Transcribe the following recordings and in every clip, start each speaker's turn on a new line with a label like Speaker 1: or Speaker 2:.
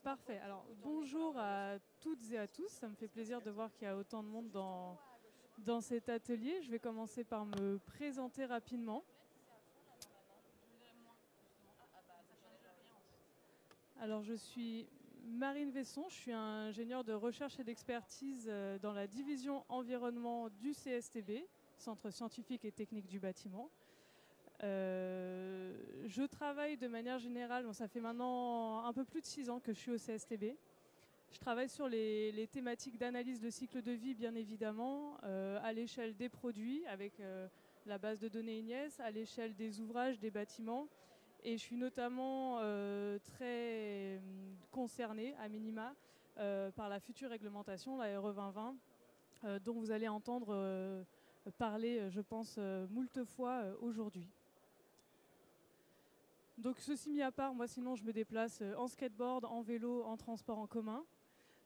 Speaker 1: Parfait. Alors, bonjour à toutes et à tous. Ça me fait plaisir de voir qu'il y a autant de monde dans cet atelier. Je vais commencer par me présenter rapidement. Alors, je suis Marine Vesson. Je suis ingénieure de recherche et d'expertise dans la division environnement du CSTB, Centre scientifique et technique du bâtiment. Je travaille de manière générale, bon, ça fait maintenant un peu plus de 6 ans que je suis au CSTB. Je travaille sur les thématiques d'analyse de cycle de vie, bien évidemment, à l'échelle des produits, avec la base de données INES, à l'échelle des ouvrages, des bâtiments. Et je suis notamment très concernée, à minima, par la future réglementation, la RE 2020, dont vous allez entendre parler, je pense, moult fois aujourd'hui. Donc ceci mis à part, moi sinon je me déplace en skateboard, en vélo, en transport en commun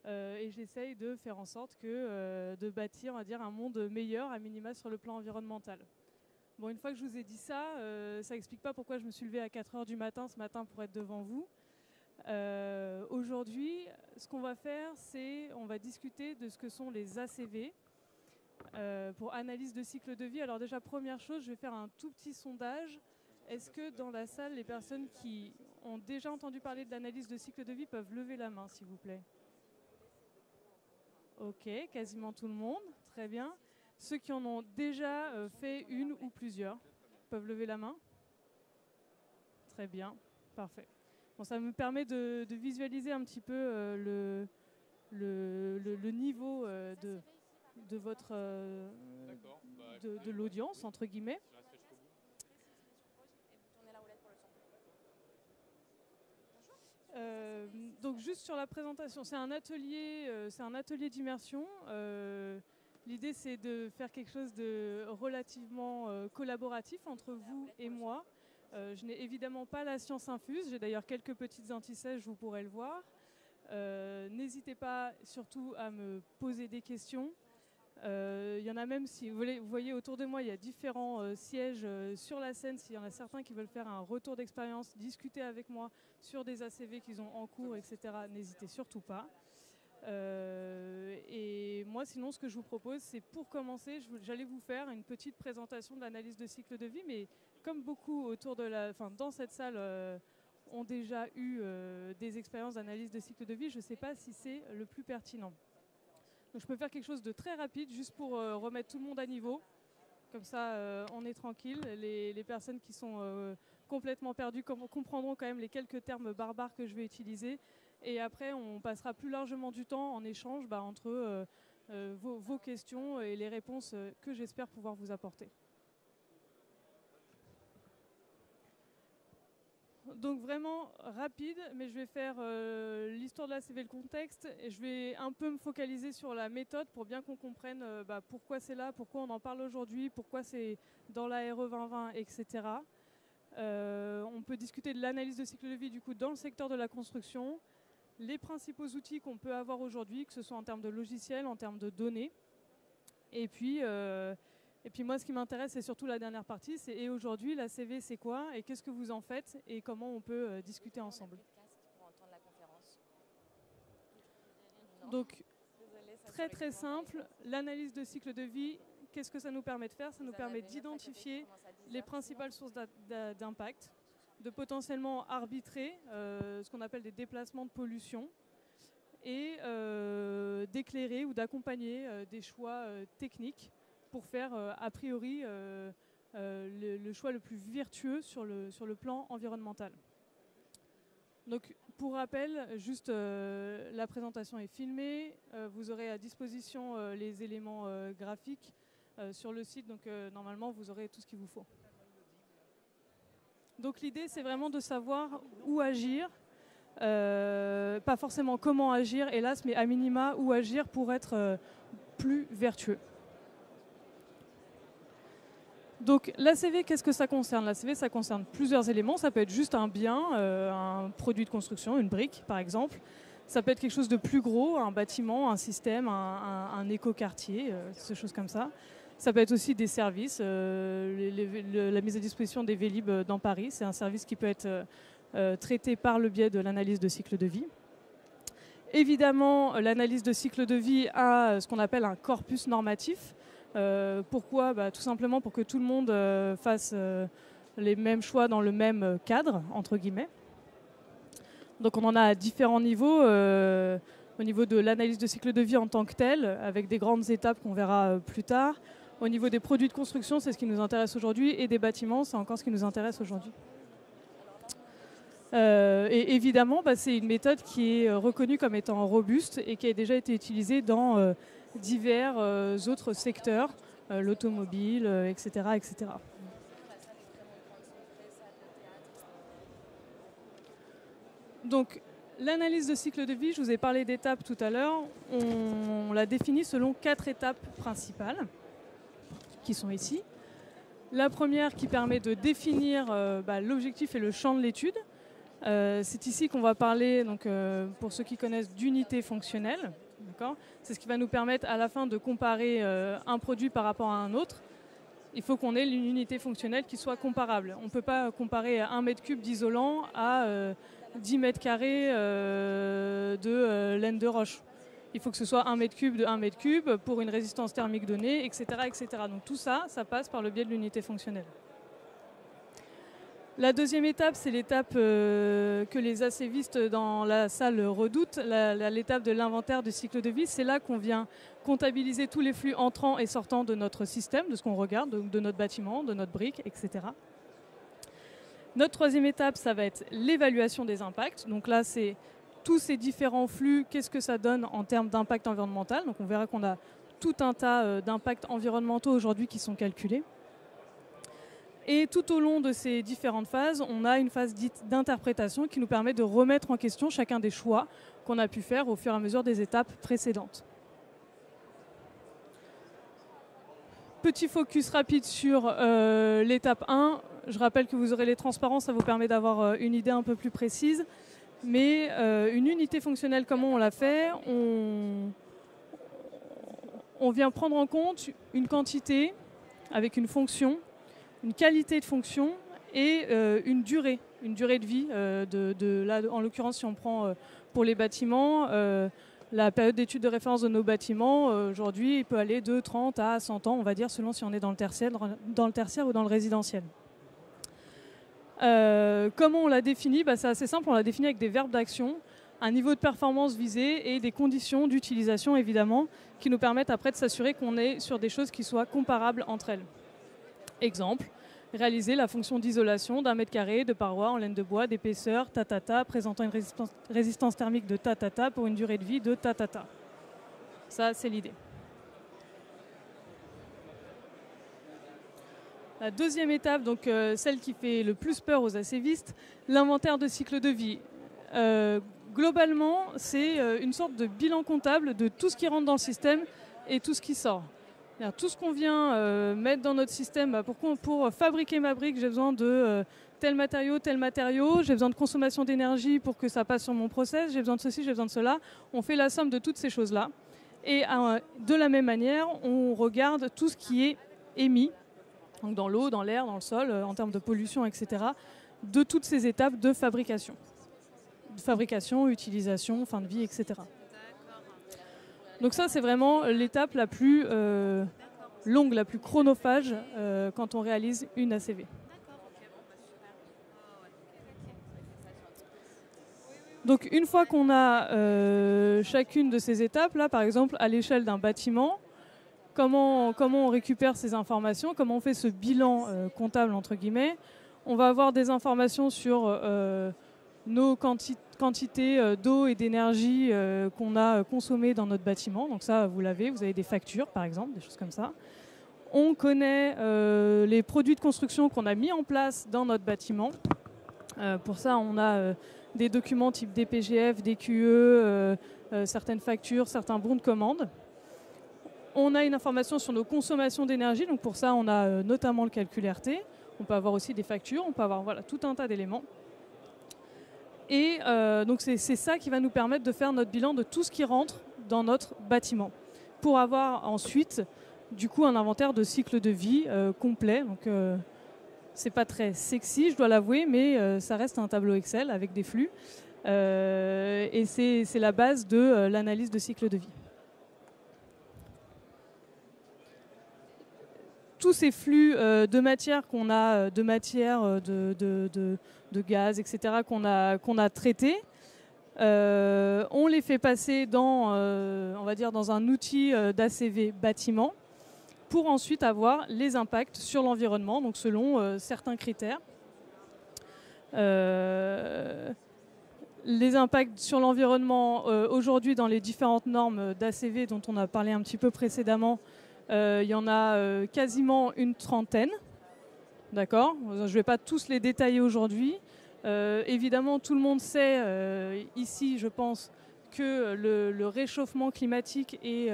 Speaker 1: et j'essaye de faire en sorte de bâtir, on va dire, un monde meilleur à minima sur le plan environnemental. Bon, une fois que je vous ai dit ça, ça n'explique pas pourquoi je me suis levée à 4 h du matin ce matin pour être devant vous. Aujourd'hui, ce qu'on va faire, c'est on va discuter de ce que sont les ACV pour analyse de cycle de vie. Alors déjà, première chose, je vais faire un tout petit sondage. Est-ce que dans la salle, les personnes qui ont déjà entendu parler de l'analyse de cycle de vie peuvent lever la main, s'il vous plaît? Ok, quasiment tout le monde, très bien. Ceux qui en ont déjà fait une ou plusieurs peuvent lever la main? Très bien, parfait. Bon, ça me permet de visualiser un petit peu le niveau de votre de l'audience, entre guillemets. Donc juste sur la présentation, c'est un atelier d'immersion. L'idée c'est de faire quelque chose de relativement collaboratif entre vous et moi. Je n'ai évidemment pas la science infuse, j'ai d'ailleurs quelques petites antisèches, vous pourrez le voir. N'hésitez pas surtout à me poser des questions. Il y en a même, si vous voyez autour de moi, il y a différents sièges sur la scène. S'il y en a certains qui veulent faire un retour d'expérience, discuter avec moi sur des ACV qu'ils ont en cours, etc., n'hésitez surtout pas. Et moi, sinon, ce que je vous propose, c'est pour commencer, j'allais vous faire une petite présentation de l'analyse de cycle de vie, mais comme beaucoup dans cette salle ont déjà eu des expériences d'analyse de cycle de vie, je ne sais pas si c'est le plus pertinent. Donc je peux faire quelque chose de très rapide, juste pour remettre tout le monde à niveau. Comme ça, on est tranquille. Les personnes qui sont complètement perdues comprendront quand même les quelques termes barbares que je vais utiliser. Et après, on passera plus largement du temps en échange entre vos questions et les réponses que j'espère pouvoir vous apporter. Donc vraiment rapide, mais je vais faire l'histoire de l'ACV, le contexte, et je vais un peu me focaliser sur la méthode pour bien qu'on comprenne pourquoi c'est là, pourquoi on en parle aujourd'hui, pourquoi c'est dans la RE 2020, etc. On peut discuter de l'analyse de cycle de vie du coup dans le secteur de la construction, les principaux outils qu'on peut avoir aujourd'hui, que ce soit en termes de logiciels, en termes de données, et puis moi, ce qui m'intéresse, c'est surtout la dernière partie, c'est et aujourd'hui, l'ACV, c'est quoi et qu'est-ce que vous en faites et comment on peut discuter ensemble. Donc, très simple, l'analyse de cycle de vie, qu'est-ce que ça nous permet de faire? Ça nous permet d'identifier les principales sources d'impact, de potentiellement arbitrer ce qu'on appelle des déplacements de pollution et d'éclairer ou d'accompagner des choix techniques pour faire a priori le choix le plus vertueux sur le plan environnemental. Donc pour rappel, juste la présentation est filmée, vous aurez à disposition les éléments graphiques sur le site, donc normalement vous aurez tout ce qu'il vous faut. Donc l'idée c'est vraiment de savoir où agir, pas forcément comment agir hélas, mais à minima où agir pour être plus vertueux. Donc l'ACV, qu'est-ce que ça concerne? L'ACV, ça concerne plusieurs éléments. Ça peut être juste un bien, un produit de construction, une brique par exemple. Ça peut être quelque chose de plus gros, un bâtiment, un système, un écoquartier, ces choses comme ça. Ça peut être aussi des services, la mise à disposition des Vélib dans Paris. C'est un service qui peut être traité par le biais de l'analyse de cycle de vie. Évidemment, l'analyse de cycle de vie a ce qu'on appelle un corpus normatif. Pourquoi ? Tout simplement pour que tout le monde fasse les mêmes choix dans le même cadre, entre guillemets. Donc on en a à différents niveaux. Au niveau de l'analyse de cycle de vie en tant que telle, avec des grandes étapes qu'on verra plus tard. Au niveau des produits de construction, c'est ce qui nous intéresse aujourd'hui. Et des bâtiments, c'est encore ce qui nous intéresse aujourd'hui. Et évidemment, c'est une méthode qui est reconnue comme étant robuste et qui a déjà été utilisée dans divers autres secteurs, l'automobile, etc., etc. Donc, l'analyse de cycle de vie, je vous ai parlé d'étapes tout à l'heure, on l'a définie selon 4 étapes principales, qui sont ici. La première qui permet de définir l'objectif et le champ de l'étude. C'est ici qu'on va parler, donc, pour ceux qui connaissent, d'unité fonctionnelle. C'est ce qui va nous permettre à la fin de comparer un produit par rapport à un autre. Il faut qu'on ait une unité fonctionnelle qui soit comparable. On ne peut pas comparer 1 mètre cube d'isolant à 10 mètres carrés de laine de roche. Il faut que ce soit 1 mètre cube de 1 mètre cube pour une résistance thermique donnée, etc., etc. Donc tout ça, ça passe par le biais de l'unité fonctionnelle. La deuxième étape, c'est l'étape que les ACVistes dans la salle redoutent, l'étape de l'inventaire du cycle de vie. C'est là qu'on vient comptabiliser tous les flux entrants et sortants de notre système, de ce qu'on regarde, de notre bâtiment, de notre brique, etc. Notre troisième étape, ça va être l'évaluation des impacts. Donc là, c'est tous ces différents flux, qu'est-ce que ça donne en termes d'impact environnemental. Donc on verra qu'on a tout un tas d'impacts environnementaux aujourd'hui qui sont calculés. Et tout au long de ces différentes phases, on a une phase dite d'interprétation qui nous permet de remettre en question chacun des choix qu'on a pu faire au fur et à mesure des étapes précédentes. Petit focus rapide sur l'étape 1. Je rappelle que vous aurez les transparences, ça vous permet d'avoir une idée un peu plus précise. Mais une unité fonctionnelle, comment on l'a fait ? On vient prendre en compte une quantité avec une fonction, une qualité de fonction et une durée de vie. Là, en l'occurrence, si on prend pour les bâtiments, la période d'étude de référence de nos bâtiments, aujourd'hui, il peut aller de 30 à 100 ans, on va dire, selon si on est dans le tertiaire ou dans le résidentiel. Comment on l'a défini ? C'est assez simple, on l'a défini avec des verbes d'action, un niveau de performance visé et des conditions d'utilisation, évidemment, qui nous permettent après de s'assurer qu'on est sur des choses qui soient comparables entre elles. Exemple, réaliser la fonction d'isolation d'1 mètre carré de paroi en laine de bois d'épaisseur tatata présentant une résistance thermique de tatata pour une durée de vie de tatata. Ça, c'est l'idée. La deuxième étape, donc celle qui fait le plus peur aux ACVistes, l'inventaire de cycle de vie. Globalement, c'est une sorte de bilan comptable de tout ce qui rentre dans le système et tout ce qui sort. Tout ce qu'on vient mettre dans notre système, pour fabriquer ma brique, j'ai besoin de tel matériau, j'ai besoin de consommation d'énergie pour que ça passe sur mon process, j'ai besoin de ceci, j'ai besoin de cela. On fait la somme de toutes ces choses-là. Et de la même manière, on regarde tout ce qui est émis, donc dans l'eau, dans l'air, dans le sol, en termes de pollution, etc., de toutes ces étapes de fabrication. Fabrication, utilisation, fin de vie, etc. Donc ça, c'est vraiment l'étape la plus longue, la plus chronophage quand on réalise une ACV. Donc une fois qu'on a chacune de ces étapes, là par exemple à l'échelle d'un bâtiment, comment on récupère ces informations, comment on fait ce bilan comptable entre guillemets, on va avoir des informations sur nos quantités d'eau et d'énergie qu'on a consommées dans notre bâtiment. Donc ça, vous l'avez, vous avez des factures par exemple, des choses comme ça. On connaît les produits de construction qu'on a mis en place dans notre bâtiment. Pour ça, on a des documents type DPGF, DQE, certaines factures, certains bons de commande. On a une information sur nos consommations d'énergie. Donc pour ça, on a notamment le calcul RT. On peut avoir aussi des factures, on peut avoir tout un tas d'éléments. Et donc c'est ça qui va nous permettre de faire notre bilan de tout ce qui rentre dans notre bâtiment. Pour avoir ensuite du coup un inventaire de cycle de vie complet. Donc c'est pas très sexy, je dois l'avouer, mais ça reste un tableau Excel avec des flux. Et c'est la base de l'analyse de cycle de vie. Tous ces flux de matière qu'on a, de gaz, etc., qu'on a traités, on les fait passer dans, on va dire, dans un outil d'ACV bâtiment pour ensuite avoir les impacts sur l'environnement, donc selon certains critères. Les impacts sur l'environnement, aujourd'hui, dans les différentes normes d'ACV dont on a parlé un petit peu précédemment, il y en a quasiment une trentaine. D'accord ? Je ne vais pas tous les détailler aujourd'hui. Évidemment, tout le monde sait, ici, je pense, que le réchauffement climatique est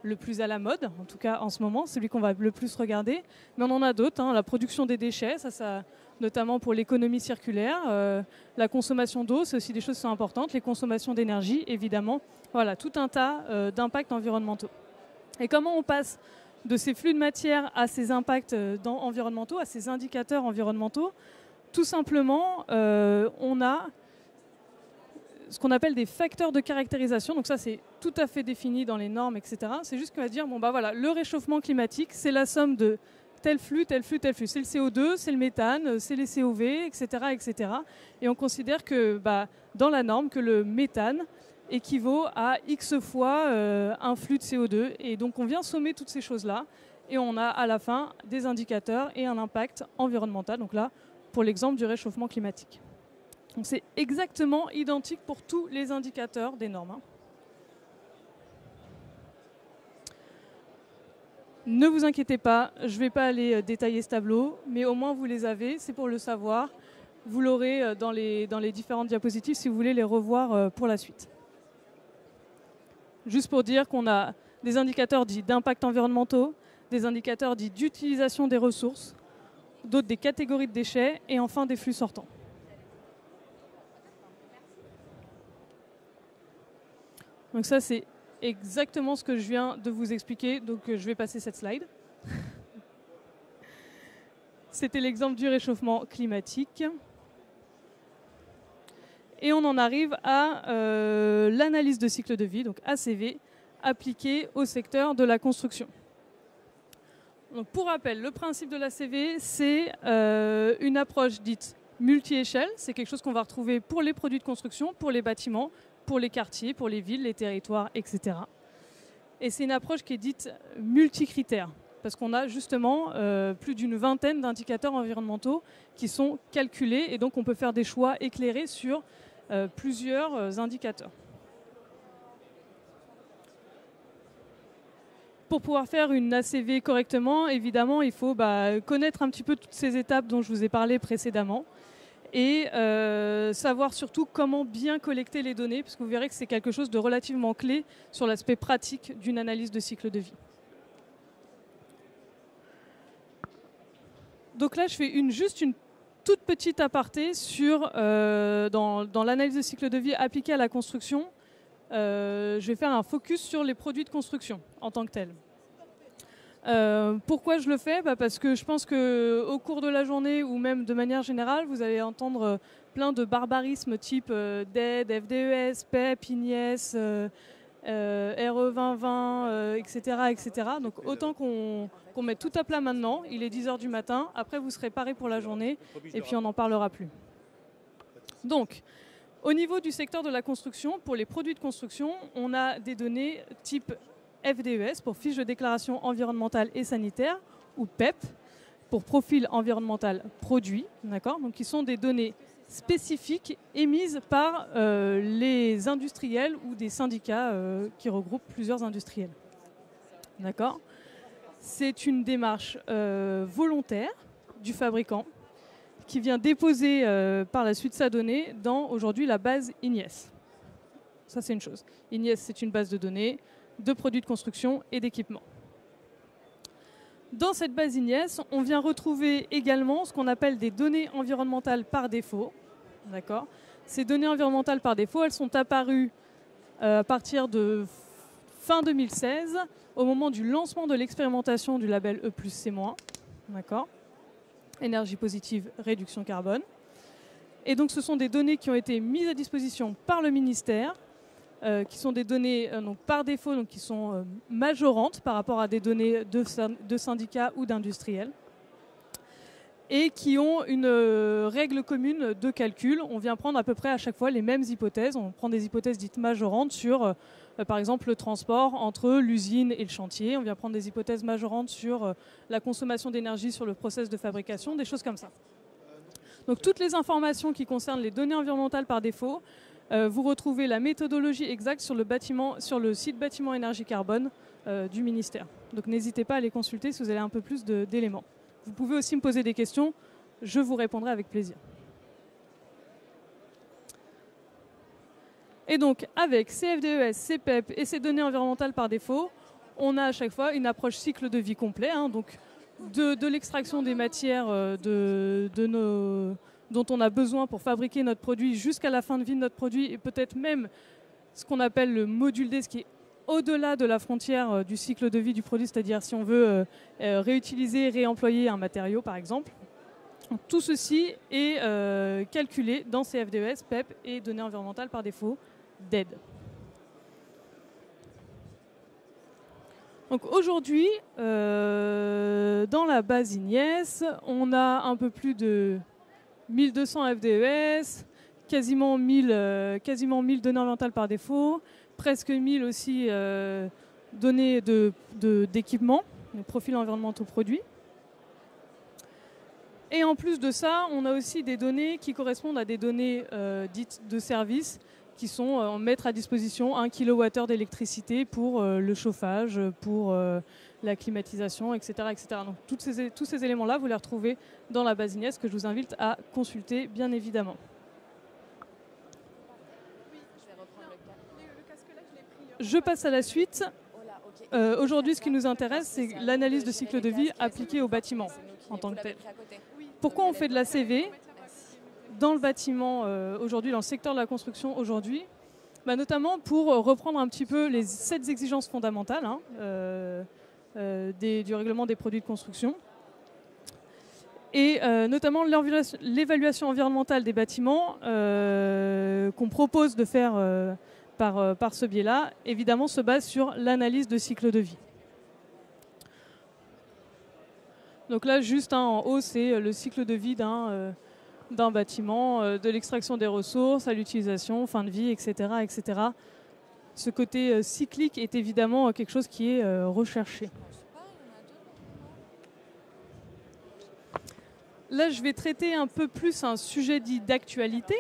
Speaker 1: le plus à la mode, en tout cas en ce moment, celui qu'on va le plus regarder. Mais on en a d'autres, hein, la production des déchets, ça notamment pour l'économie circulaire, la consommation d'eau, c'est aussi des choses qui sont importantes, les consommations d'énergie, évidemment. Voilà, tout un tas d'impacts environnementaux. Et comment on passe de ces flux de matière à ces impacts environnementaux, à ces indicateurs environnementaux? Tout simplement, on a ce qu'on appelle des facteurs de caractérisation. Donc ça, c'est tout à fait défini dans les normes, etc. C'est juste qu'on va dire, bon, bah voilà, le réchauffement climatique, c'est la somme de tel flux, tel flux, tel flux. C'est le CO2, c'est le méthane, c'est les COV, etc., etc. Et on considère que, dans la norme, que le méthane équivaut à X fois un flux de CO2. Et donc, on vient sommer toutes ces choses-là. Et on a à la fin des indicateurs et un impact environnemental. Donc là, pour l'exemple du réchauffement climatique. Donc c'est exactement identique pour tous les indicateurs des normes. Hein. Ne vous inquiétez pas, je ne vais pas aller détailler ce tableau, mais au moins vous les avez, c'est pour le savoir. Vous l'aurez dans les différentes diapositives si vous voulez les revoir pour la suite. Juste pour dire qu'on a des indicateurs dits d'impact environnementaux, des indicateurs dits d'utilisation des ressources, d'autres des catégories de déchets et enfin des flux sortants. Donc ça, c'est exactement ce que je viens de vous expliquer, donc je vais passer cette slide. C'était l'exemple du réchauffement climatique. Et on en arrive à l'analyse de cycle de vie, donc ACV, appliquée au secteur de la construction. Donc pour rappel, le principe de l'ACV, c'est une approche dite multi-échelle. C'est quelque chose qu'on va retrouver pour les produits de construction, pour les bâtiments, pour les quartiers, pour les villes, les territoires, etc. Et c'est une approche qui est dite multicritère, parce qu'on a justement plus d'une vingtaine d'indicateurs environnementaux qui sont calculés, et donc on peut faire des choix éclairés sur plusieurs indicateurs. Pour pouvoir faire une ACV correctement, évidemment, il faut connaître un petit peu toutes ces étapes dont je vous ai parlé précédemment et savoir surtout comment bien collecter les données, parce que vous verrez que c'est quelque chose de relativement clé sur l'aspect pratique d'une analyse de cycle de vie. Donc là, je fais juste une toute petite aparté sur, dans l'analyse de cycle de vie appliquée à la construction. Je vais faire un focus sur les produits de construction en tant que tels. Pourquoi je le fais ? Parce que je pense qu'au cours de la journée ou même de manière générale, vous allez entendre plein de barbarismes type DED, FDES, PEP, INIES, RE 2020, etc., etc. Donc autant qu'on mette tout à plat maintenant. Il est 10h du matin. Après, vous serez parés pour la journée et puis on n'en parlera plus. Donc, au niveau du secteur de la construction, pour les produits de construction, on a des données type FDES pour fiche de déclaration environnementale et sanitaire, ou PEP pour profil environnemental produit, d'accord ? Donc, qui sont des données spécifiques émises par les industriels ou des syndicats qui regroupent plusieurs industriels. D'accord ? C'est une démarche volontaire du fabricant qui vient déposer par la suite sa donnée dans aujourd'hui la base INIES. Ça, c'est une chose. INIES, c'est une base de données de produits de construction et d'équipements. Dans cette base INIES, on vient retrouver également ce qu'on appelle des données environnementales par défaut. D'accord ? Ces données environnementales par défaut, elles sont apparues à partir de fin 2016, au moment du lancement de l'expérimentation du label E+C-, d'accord, énergie positive, réduction carbone. Et donc ce sont des données qui ont été mises à disposition par le ministère, qui sont des données donc par défaut, donc qui sont majorantes par rapport à des données de syndicats ou d'industriels, et qui ont une règle commune de calcul. On vient prendre à peu près à chaque fois les mêmes hypothèses. On prend des hypothèses dites majorantes sur, par exemple, le transport entre l'usine et le chantier. On vient prendre des hypothèses majorantes sur la consommation d'énergie sur le process de fabrication, des choses comme ça. Donc toutes les informations qui concernent les données environnementales par défaut, vous retrouvez la méthodologie exacte sur le site bâtiment énergie carbone du ministère. Donc n'hésitez pas à les consulter si vous avez un peu plus d'éléments. Vous pouvez aussi me poser des questions, je vous répondrai avec plaisir. Et donc avec CFDES, CPEP et ces données environnementales par défaut, on a à chaque fois une approche cycle de vie complet, hein, donc de l'extraction des matières dont on a besoin pour fabriquer notre produit jusqu'à la fin de vie de notre produit, et peut-être même ce qu'on appelle le module D, ce qui est au-delà de la frontière du cycle de vie du produit, c'est-à-dire si on veut réutiliser, réemployer un matériau par exemple. Donc, tout ceci est calculé dans CFDES, PEP et données environnementales par défaut, DED. Donc aujourd'hui, dans la base IGNIES, on a un peu plus de 1200 FDES, quasiment 1000 données environnementales par défaut, presque 1000 aussi données d'équipement, profils environnementaux produits. Et en plus de ça, on a aussi des données qui correspondent à des données dites de service, qui sont mettre à disposition 1 kWh d'électricité pour le chauffage, pour la climatisation, etc. etc. Donc tous ces éléments-là, vous les retrouvez dans la base IGNIES que je vous invite à consulter, bien évidemment. Je passe à la suite. Aujourd'hui, ce qui nous intéresse, c'est l'analyse de cycle de vie appliquée au bâtiment en tant que tel. Pourquoi on fait de la CV dans le bâtiment aujourd'hui, dans le secteur de la construction aujourd'hui? Notamment pour reprendre un petit peu les 7 exigences fondamentales du règlement des produits de construction. Et notamment l'évaluation environnementale des bâtiments qu'on propose de faire par ce biais-là, évidemment, se base sur l'analyse de cycle de vie. Donc là, juste en haut, c'est le cycle de vie d'un bâtiment, de l'extraction des ressources à l'utilisation, fin de vie, etc., etc. Ce côté cyclique est évidemment quelque chose qui est recherché. Là, je vais traiter un peu plus un sujet dit d'actualité.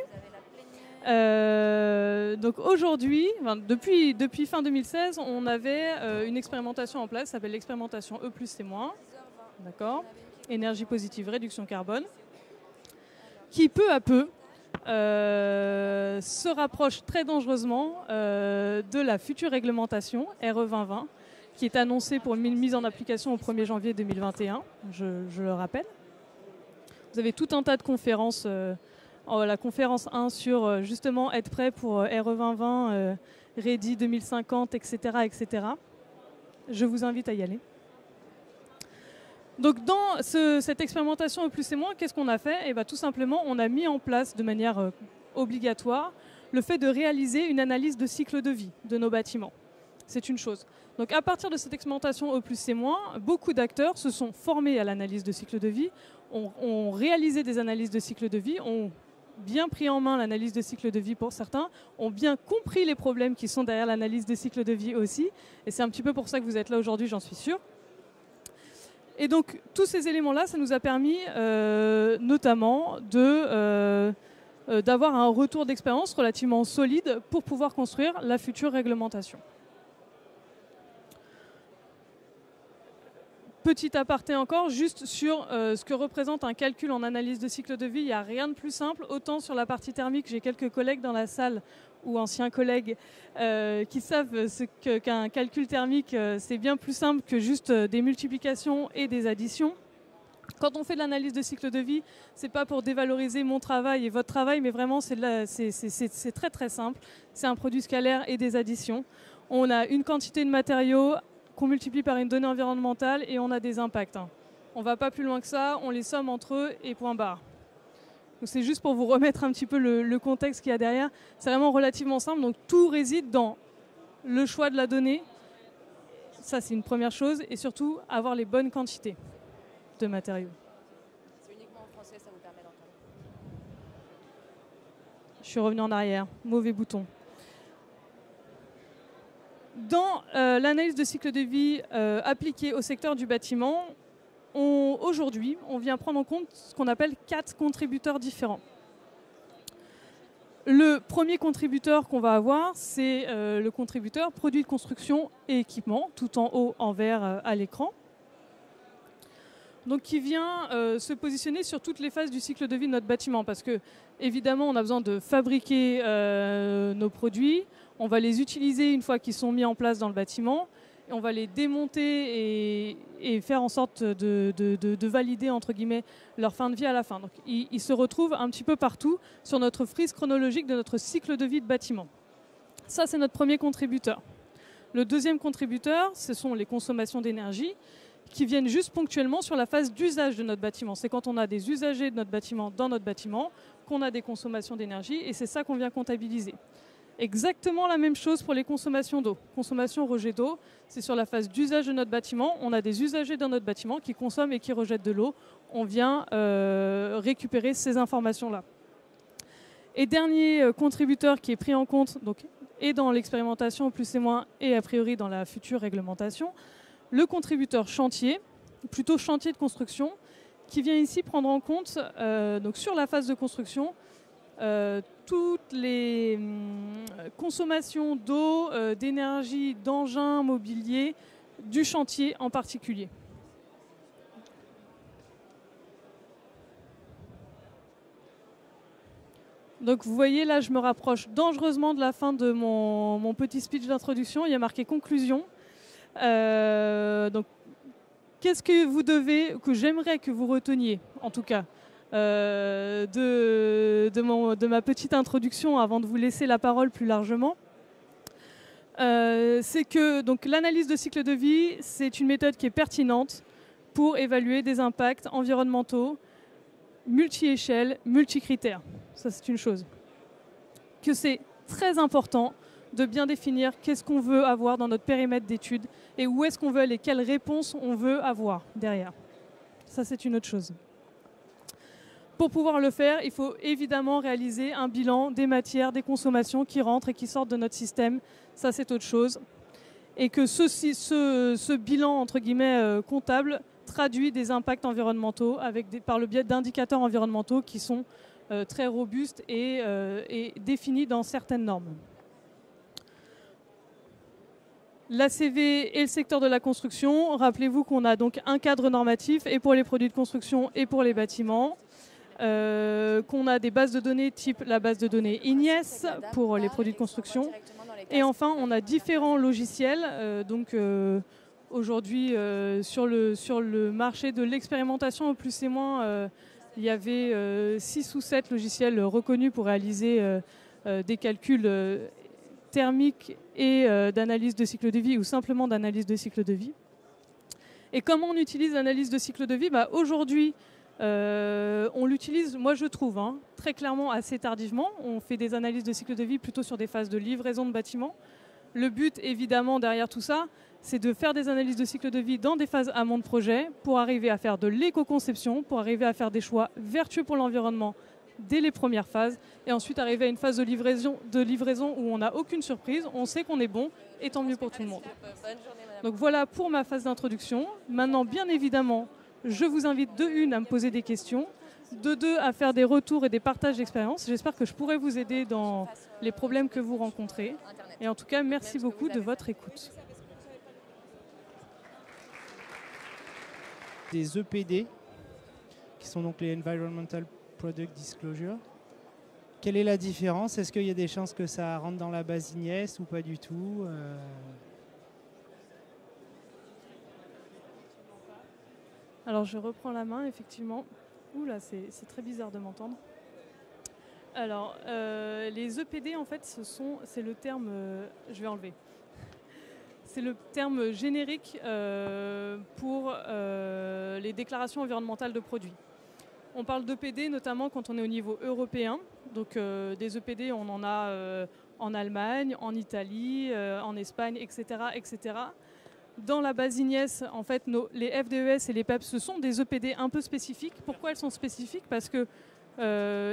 Speaker 1: Donc aujourd'hui, depuis fin 2016, on avait une expérimentation en place, ça s'appelle l'expérimentation E+C-, d'accord, énergie positive, réduction carbone, qui peu à peu se rapproche très dangereusement de la future réglementation RE 2020, qui est annoncée pour une mise en application au 1er janvier 2021, je le rappelle. Vous avez tout un tas de conférences, la conférence 1 sur justement être prêt pour RE 2020, Ready 2050, etc., etc. Je vous invite à y aller. Donc dans cette expérimentation E+C-, qu'est-ce qu'on a fait? Tout simplement, on a mis en place de manière obligatoire le fait de réaliser une analyse de cycle de vie de nos bâtiments. C'est une chose. Donc à partir de cette expérimentation E+C-, beaucoup d'acteurs se sont formés à l'analyse de cycle de vie, ont réalisé des analyses de cycle de vie, ont bien pris en main l'analyse de cycle de vie pour certains, ont bien compris les problèmes qui sont derrière l'analyse de cycle de vie aussi. Et c'est un petit peu pour ça que vous êtes là aujourd'hui, j'en suis sûre. Et donc, tous ces éléments-là, ça nous a permis notamment d'avoir un retour d'expérience relativement solide pour pouvoir construire la future réglementation. Petit aparté encore, juste sur ce que représente un calcul en analyse de cycle de vie, il n'y a rien de plus simple. Autant sur la partie thermique, j'ai quelques collègues dans la salle, ou anciens collègues, qui savent qu'un calcul thermique, c'est bien plus simple que juste des multiplications et des additions. Quand on fait de l'analyse de cycle de vie, c'est pas pour dévaloriser mon travail et votre travail, mais vraiment c'est très très simple. C'est un produit scalaire et des additions. On a une quantité de matériaux qu'on multiplie par une donnée environnementale et on a des impacts. On ne va pas plus loin que ça, on les somme entre eux et point barre. C'est juste pour vous remettre un petit peu le contexte qu'il y a derrière. C'est vraiment relativement simple, donc tout réside dans le choix de la donnée. Ça, c'est une première chose, et surtout avoir les bonnes quantités de matériaux.
Speaker 2: C'est uniquement en français, ça vous permet d'entendre.
Speaker 1: Je suis revenue en arrière, mauvais bouton. Dans l'analyse de cycle de vie appliquée au secteur du bâtiment, aujourd'hui, on vient prendre en compte ce qu'on appelle 4 contributeurs différents. Le premier contributeur qu'on va avoir, c'est le contributeur produits de construction et équipement, tout en haut en vert à l'écran. Donc qui vient se positionner sur toutes les phases du cycle de vie de notre bâtiment, parce que évidemment on a besoin de fabriquer nos produits, on va les utiliser une fois qu'ils sont mis en place dans le bâtiment, et on va les démonter et faire en sorte de valider entre guillemets leur fin de vie à la fin. Donc ils se retrouvent un petit peu partout sur notre frise chronologique de notre cycle de vie de bâtiment. Ça, c'est notre premier contributeur. Le deuxième contributeur, ce sont les consommations d'énergie qui viennent juste ponctuellement sur la phase d'usage de notre bâtiment. C'est quand on a des usagers de notre bâtiment dans notre bâtiment qu'on a des consommations d'énergie, et c'est ça qu'on vient comptabiliser. Exactement la même chose pour les consommations d'eau. Consommation, rejet d'eau, c'est sur la phase d'usage de notre bâtiment. On a des usagers dans notre bâtiment qui consomment et qui rejettent de l'eau. On vient récupérer ces informations-là. Et dernier contributeur qui est pris en compte, donc, et dans l'expérimentation plus et moins, et a priori dans la future réglementation, le contributeur chantier, plutôt chantier de construction, qui vient ici prendre en compte, donc sur la phase de construction, toutes les consommations d'eau, d'énergie, d'engins, mobilier, du chantier en particulier. Donc vous voyez, là je me rapproche dangereusement de la fin de mon petit speech d'introduction. Il y a marqué conclusion. Donc qu'est-ce que j'aimerais que vous reteniez, en tout cas, de ma petite introduction avant de vous laisser la parole plus largement. C'est que donc, l'analyse de cycle de vie, c'est une méthode qui est pertinente pour évaluer des impacts environnementaux multi-échelles, multi-critères. Ça, c'est une chose. Que c'est très important de bien définir qu'est-ce qu'on veut avoir dans notre périmètre d'études et où est-ce qu'on veut aller, quelles réponses on veut avoir derrière. Ça, c'est une autre chose. Pour pouvoir le faire, il faut évidemment réaliser un bilan des matières, des consommations qui rentrent et qui sortent de notre système. Ça, c'est autre chose. Et que ce bilan, entre guillemets, comptable, traduit des impacts environnementaux par le biais d'indicateurs environnementaux qui sont très robustes et définis dans certaines normes. L'ACV et le secteur de la construction, rappelez-vous qu'on a donc un cadre normatif et pour les produits de construction et pour les bâtiments. Qu'on a des bases de données type la base de données INIES pour les produits de construction. Et enfin, on a différents logiciels. Aujourd'hui, sur le marché de l'expérimentation, au plus et moins, il y avait 6 ou 7 logiciels reconnus pour réaliser des calculs thermiques et d'analyse de cycle de vie ou simplement d'analyse de cycle de vie. Et comment on utilise l'analyse de cycle de vie ? Aujourd'hui, on l'utilise, moi je trouve, très clairement assez tardivement. On fait des analyses de cycle de vie plutôt sur des phases de livraison de bâtiments. Le but, évidemment, derrière tout ça, c'est de faire des analyses de cycle de vie dans des phases amont de projet pour arriver à faire de l'éco-conception, pour arriver à faire des choix vertueux pour l'environnement dès les premières phases et ensuite arriver à une phase de livraison où on n'a aucune surprise, on sait qu'on est bon et tant mieux pour tout le monde. Donc voilà pour ma phase d'introduction. Maintenant, bien évidemment, je vous invite de une à me poser des questions, de deux à faire des retours et des partages d'expériences. J'espère que je pourrai vous aider dans les problèmes que vous rencontrez. Et en tout cas, merci beaucoup de votre écoute.
Speaker 3: Des EPD, qui sont donc les Environmental Product Disclosure. Quelle est la différence? Est-ce qu'il y a des chances que ça rentre dans la base INIES ou pas du tout?
Speaker 1: Alors je reprends la main, effectivement. Oula, c'est très bizarre de m'entendre. Alors, les EPD, en fait, c'est le terme... je vais enlever. c'est le terme générique pour les déclarations environnementales de produits. On parle d'EPD notamment quand on est au niveau européen. Donc des EPD, on en a en Allemagne, en Italie, en Espagne, etc., etc. Dans la base IGNES, en fait, les FDES et les PEP, ce sont des EPD un peu spécifiques. Pourquoi elles sont spécifiques? Parce que,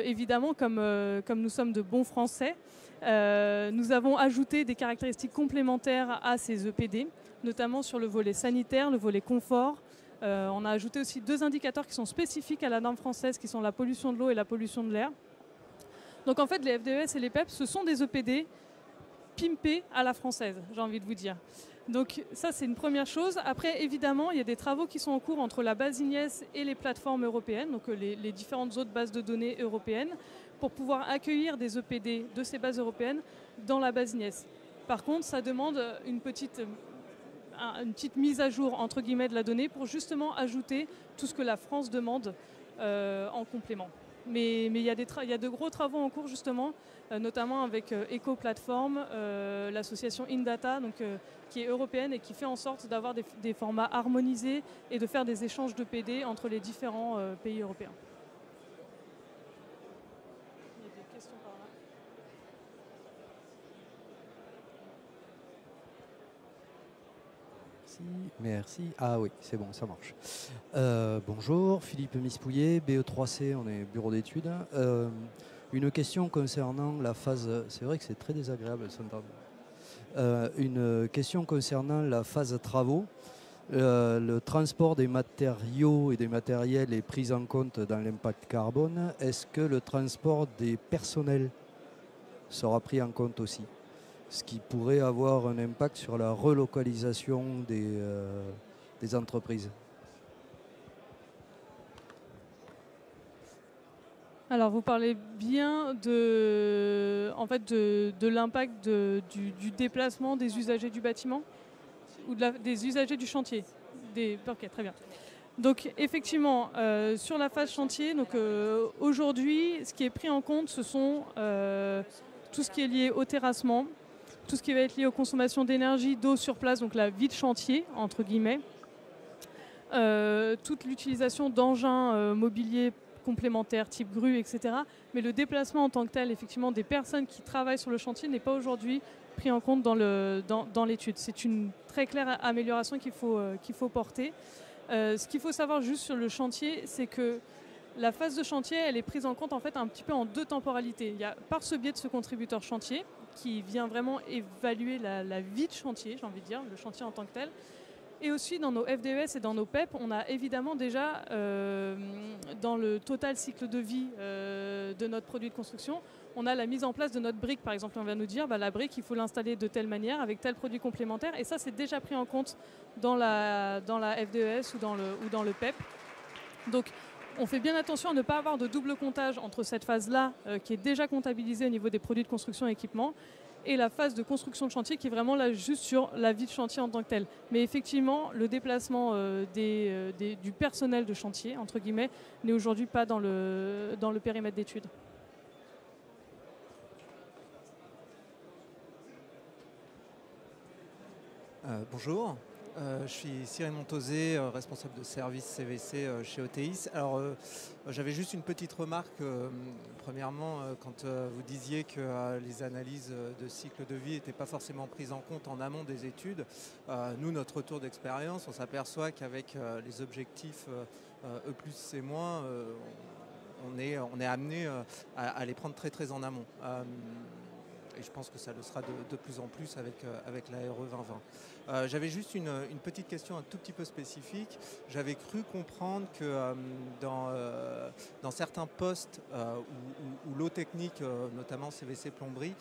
Speaker 1: évidemment, comme nous sommes de bons Français, nous avons ajouté des caractéristiques complémentaires à ces EPD, notamment sur le volet sanitaire, le volet confort. On a ajouté aussi 2 indicateurs qui sont spécifiques à la norme française, qui sont la pollution de l'eau et la pollution de l'air. Donc en fait, les FDES et les PEP, ce sont des EPD pimpés à la française, j'ai envie de vous dire. Donc ça, c'est une première chose. Après, évidemment, il y a des travaux qui sont en cours entre la base IGNES et les plateformes européennes, donc les différentes autres bases de données européennes, pour pouvoir accueillir des EPD de ces bases européennes dans la base IGNES. Par contre, ça demande une petite mise à jour, entre guillemets, de la donnée pour justement ajouter tout ce que la France demande en complément. Mais il y a de gros travaux en cours justement, notamment avec Ecoplatform, l'association Indata, donc, qui est européenne et qui fait en sorte d'avoir des formats harmonisés et de faire des échanges de PD entre les différents pays européens. Il y a des questions par là.
Speaker 4: Merci. Ah oui, c'est bon, ça marche. Bonjour, Philippe Mispouillet, BE3C, on est bureau d'études. Une question concernant la phase... C'est vrai que c'est très désagréable de s'entendre. Une question concernant la phase travaux. Le transport des matériaux et des matériels est pris en compte dans l'impact carbone. Est-ce que le transport des personnels sera pris en compte aussi ? Ce qui pourrait avoir un impact sur la relocalisation des entreprises.
Speaker 1: Alors vous parlez bien de l'impact du déplacement des usagers du bâtiment ou des usagers du chantier. Ok, très bien. Donc effectivement, sur la phase chantier, aujourd'hui, ce qui est pris en compte, ce sont tout ce qui est lié au terrassement, tout ce qui va être lié aux consommations d'énergie, d'eau sur place, donc la vie de chantier, entre guillemets. Toute l'utilisation d'engins mobiliers complémentaires, type grue, etc. Mais le déplacement en tant que tel, effectivement, des personnes qui travaillent sur le chantier n'est pas aujourd'hui pris en compte dans l'étude. C'est une très claire amélioration qu'il faut porter. Ce qu'il faut savoir juste sur le chantier, c'est que la phase de chantier, elle est prise en compte en fait un petit peu en 2 temporalités. Il y a par ce biais de ce contributeur chantier qui vient vraiment évaluer la vie de chantier, j'ai envie de dire, le chantier en tant que tel. Et aussi dans nos FDES et dans nos PEP, on a évidemment déjà dans le total cycle de vie de notre produit de construction, on a la mise en place de notre brique. Par exemple, on va nous dire la brique, il faut l'installer de telle manière avec tel produit complémentaire. Et ça, c'est déjà pris en compte dans la FDES ou dans le PEP. Donc, on fait bien attention à ne pas avoir de double comptage entre cette phase-là, qui est déjà comptabilisée au niveau des produits de construction et équipements, et la phase de construction de chantier qui est vraiment là juste sur la vie de chantier en tant que telle. Mais effectivement, le déplacement du personnel de chantier, entre guillemets, n'est aujourd'hui pas dans le périmètre d'étude.
Speaker 5: Bonjour. Je suis Cyril Montosé, responsable de service CVC chez OTIS. Alors, j'avais juste une petite remarque. Premièrement, quand vous disiez que les analyses de cycle de vie n'étaient pas forcément prises en compte en amont des études, nous, notre retour d'expérience, on s'aperçoit qu'avec les objectifs E+, C-, on est amené à les prendre très très en amont. Et je pense que ça le sera de plus en plus avec la RE 2020. J'avais juste une petite question un tout petit peu spécifique. J'avais cru comprendre que dans certains postes où l'eau technique, notamment CVC plomberie,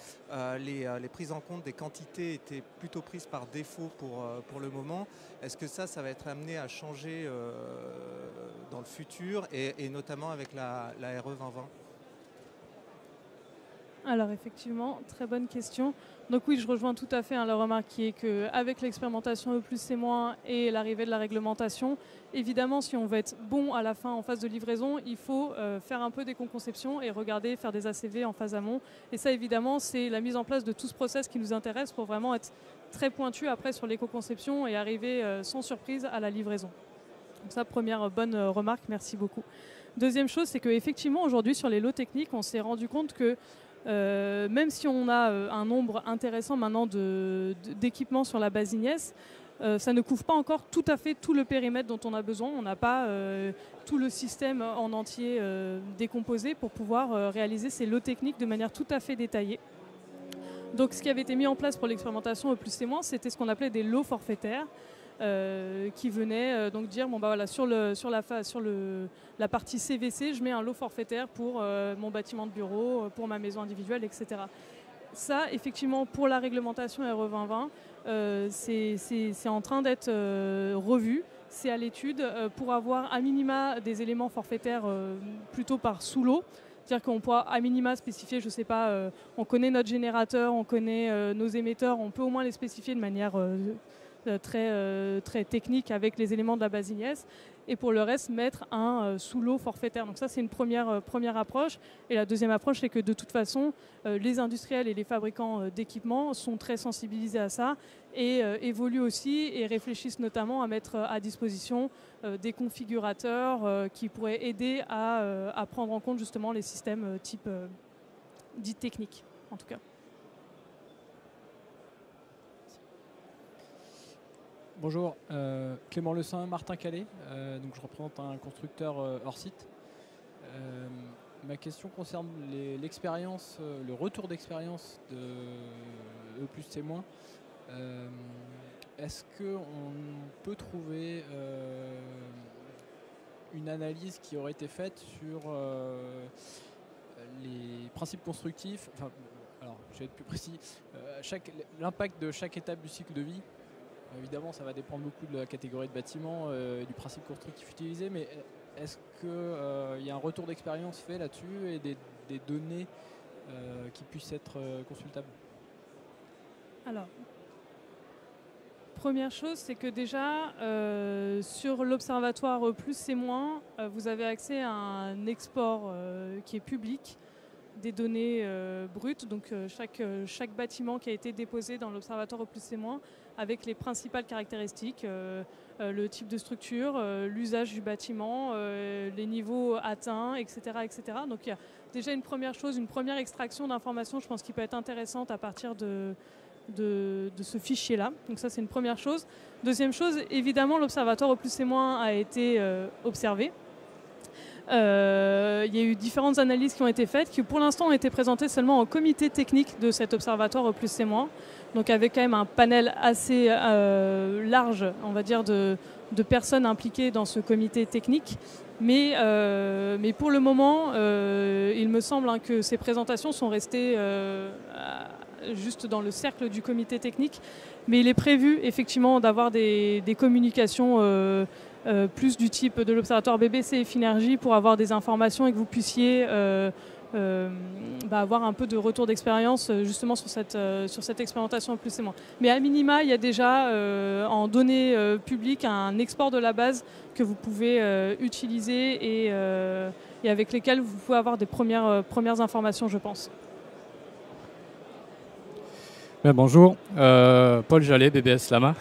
Speaker 5: les prises en compte des quantités étaient plutôt prises par défaut pour le moment. Est-ce que ça va être amené à changer dans le futur et notamment avec la RE 2020 ?
Speaker 1: Alors effectivement, très bonne question. Donc oui, je rejoins tout à fait la remarque qui est qu'avec l'expérimentation E+, C- et l'arrivée de la réglementation, évidemment, si on veut être bon à la fin en phase de livraison, il faut faire un peu des conceptions et regarder, faire des ACV en phase amont. Et ça, évidemment, c'est la mise en place de tout ce process qui nous intéresse pour vraiment être très pointu après sur l'éco-conception et arriver sans surprise à la livraison. Donc ça, première bonne remarque, merci beaucoup. Deuxième chose, c'est qu'effectivement, aujourd'hui, sur les lots techniques, on s'est rendu compte que même si on a un nombre intéressant maintenant d'équipements sur la base Ignace, ça ne couvre pas encore tout à fait tout le périmètre dont on a besoin. On n'a pas tout le système en entier décomposé pour pouvoir réaliser ces lots techniques de manière tout à fait détaillée. Donc ce qui avait été mis en place pour l'expérimentation E+C-, c'était ce qu'on appelait des lots forfaitaires qui venaient donc dire bon, bah, voilà, sur la partie CVC, je mets un lot forfaitaire pour mon bâtiment de bureau, pour ma maison individuelle, etc. Ça, effectivement, pour la réglementation RE 2020, c'est en train d'être revu. C'est à l'étude pour avoir à minima des éléments forfaitaires plutôt par sous-lot. C'est-à-dire qu'on pourra à minima spécifier, je ne sais pas, on connaît notre générateur, on connaît nos émetteurs, on peut au moins les spécifier de manière très technique avec les éléments de la base Ignace. Et pour le reste, mettre un sous-lot forfaitaire. Donc ça, c'est une première approche. Et la deuxième approche, c'est que de toute façon, les industriels et les fabricants d'équipements sont très sensibilisés à ça et évoluent aussi et réfléchissent notamment à mettre à disposition des configurateurs qui pourraient aider à prendre en compte justement les systèmes type dits techniques, en tout cas.
Speaker 6: Bonjour, Clément Le Saint, Martin Calais, donc je représente un constructeur hors site. Ma question concerne l'expérience, le retour d'expérience de E+C-. Est-ce qu'on peut trouver une analyse qui aurait été faite sur les principes constructifs, enfin, alors je vais être plus précis, l'impact de chaque étape du cycle de vie? Évidemment, ça va dépendre beaucoup de la catégorie de bâtiment et du principe constructif utilisé, mais est-ce qu'il y a un retour d'expérience fait là-dessus et des données qui puissent être consultables?
Speaker 1: Alors, première chose, c'est que déjà, sur l'Observatoire E+C-, vous avez accès à un export qui est public des données brutes, donc chaque bâtiment qui a été déposé dans l'Observatoire E+C- avec les principales caractéristiques, le type de structure, l'usage du bâtiment, les niveaux atteints, etc., etc. Donc il y a déjà une première chose, une première extraction d'informations, je pense, qui peut être intéressante à partir de ce fichier-là. Donc ça, c'est une première chose. Deuxième chose, évidemment, l'Observatoire E+C- a été observé. Il y a eu différentes analyses qui ont été faites, qui pour l'instant ont été présentées seulement au comité technique de cet observatoire E+C-, donc avec quand même un panel assez large, on va dire, de personnes impliquées dans ce comité technique. Mais pour le moment, il me semble que ces présentations sont restées juste dans le cercle du comité technique. Mais il est prévu effectivement d'avoir des communications plus du type de l'observatoire BBC et Finergie pour avoir des informations et que vous puissiez avoir un peu de retour d'expérience justement sur cette expérimentation E+C-. Mais à minima, il y a déjà en données publiques un export de la base que vous pouvez utiliser et avec lesquels vous pouvez avoir des premières informations, je pense.
Speaker 7: Bonjour, Paul Jallet, BBS Lama.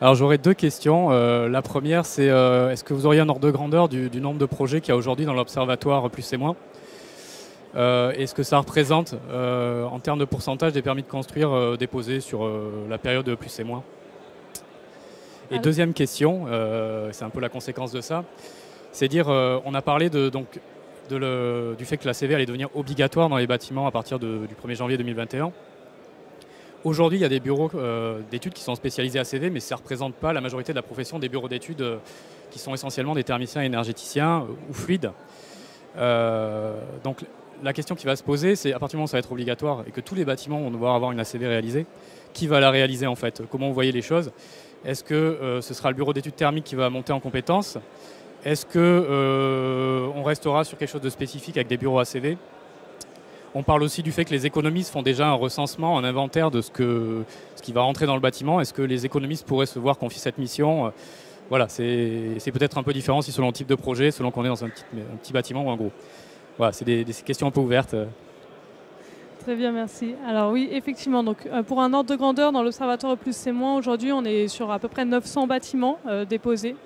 Speaker 7: Alors j'aurais deux questions. La première, c'est est-ce que vous auriez un ordre de grandeur du nombre de projets qu'il y a aujourd'hui dans l'Observatoire E+C-? Et ce que ça représente en termes de pourcentage des permis de construire déposés sur la période E+C-? Et deuxième question, c'est un peu la conséquence de ça, c'est dire, on a parlé du fait que la CV allait devenir obligatoire dans les bâtiments à partir du 1er janvier 2021. Aujourd'hui, il y a des bureaux d'études qui sont spécialisés à CV, mais ça ne représente pas la majorité de la profession des bureaux d'études qui sont essentiellement des thermiciens énergéticiens ou fluides. Donc la question qui va se poser, c'est à partir du moment où ça va être obligatoire et que tous les bâtiments vont devoir avoir une ACV réalisée, qui va la réaliser en fait? Comment vous voyez les choses? Est-ce que ce sera le bureau d'études thermiques qui va monter en compétences? Est-ce qu'on restera sur quelque chose de spécifique avec des bureaux ACV? On parle aussi du fait que les économistes font déjà un recensement, un inventaire de ce qui va rentrer dans le bâtiment. Est-ce que les économistes pourraient se voir confier cette mission? Voilà, c'est peut-être un peu différent si selon le type de projet, selon qu'on est dans un petit bâtiment ou un gros. Voilà, c'est des questions un peu ouvertes.
Speaker 1: Très bien, merci. Alors oui, effectivement, donc, pour un ordre de grandeur, dans l'Observatoire E+C-, aujourd'hui, on est sur à peu près 900 bâtiments déposés.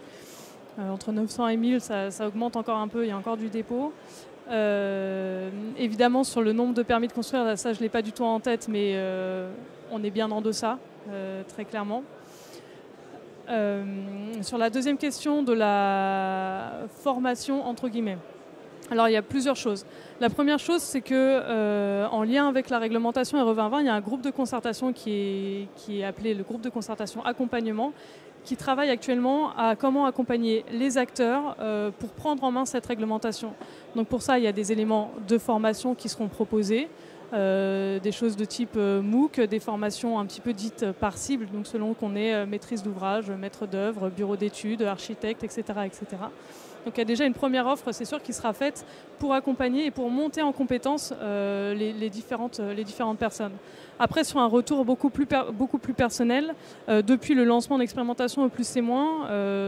Speaker 1: Entre 900 et 1000, ça augmente encore un peu, il y a encore du dépôt. Évidemment, sur le nombre de permis de construire, ça je ne l'ai pas du tout en tête, mais on est bien en deçà, très clairement. Sur la deuxième question de la formation, entre guillemets. Alors il y a plusieurs choses. La première chose, c'est que en lien avec la réglementation RE 2020, il y a un groupe de concertation qui est appelé le groupe de concertation accompagnement, qui travaille actuellement à comment accompagner les acteurs pour prendre en main cette réglementation. Donc pour ça, il y a des éléments de formation qui seront proposés, des choses de type MOOC, des formations un petit peu dites par cible, donc selon qu'on est maîtrise d'ouvrage, maître d'œuvre, bureau d'études, architecte, etc., etc. Donc il y a déjà une première offre, c'est sûr, qui sera faite pour accompagner et pour monter en compétence les différentes personnes. Après, sur un retour beaucoup plus personnel, depuis le lancement d'expérimentation E+C-,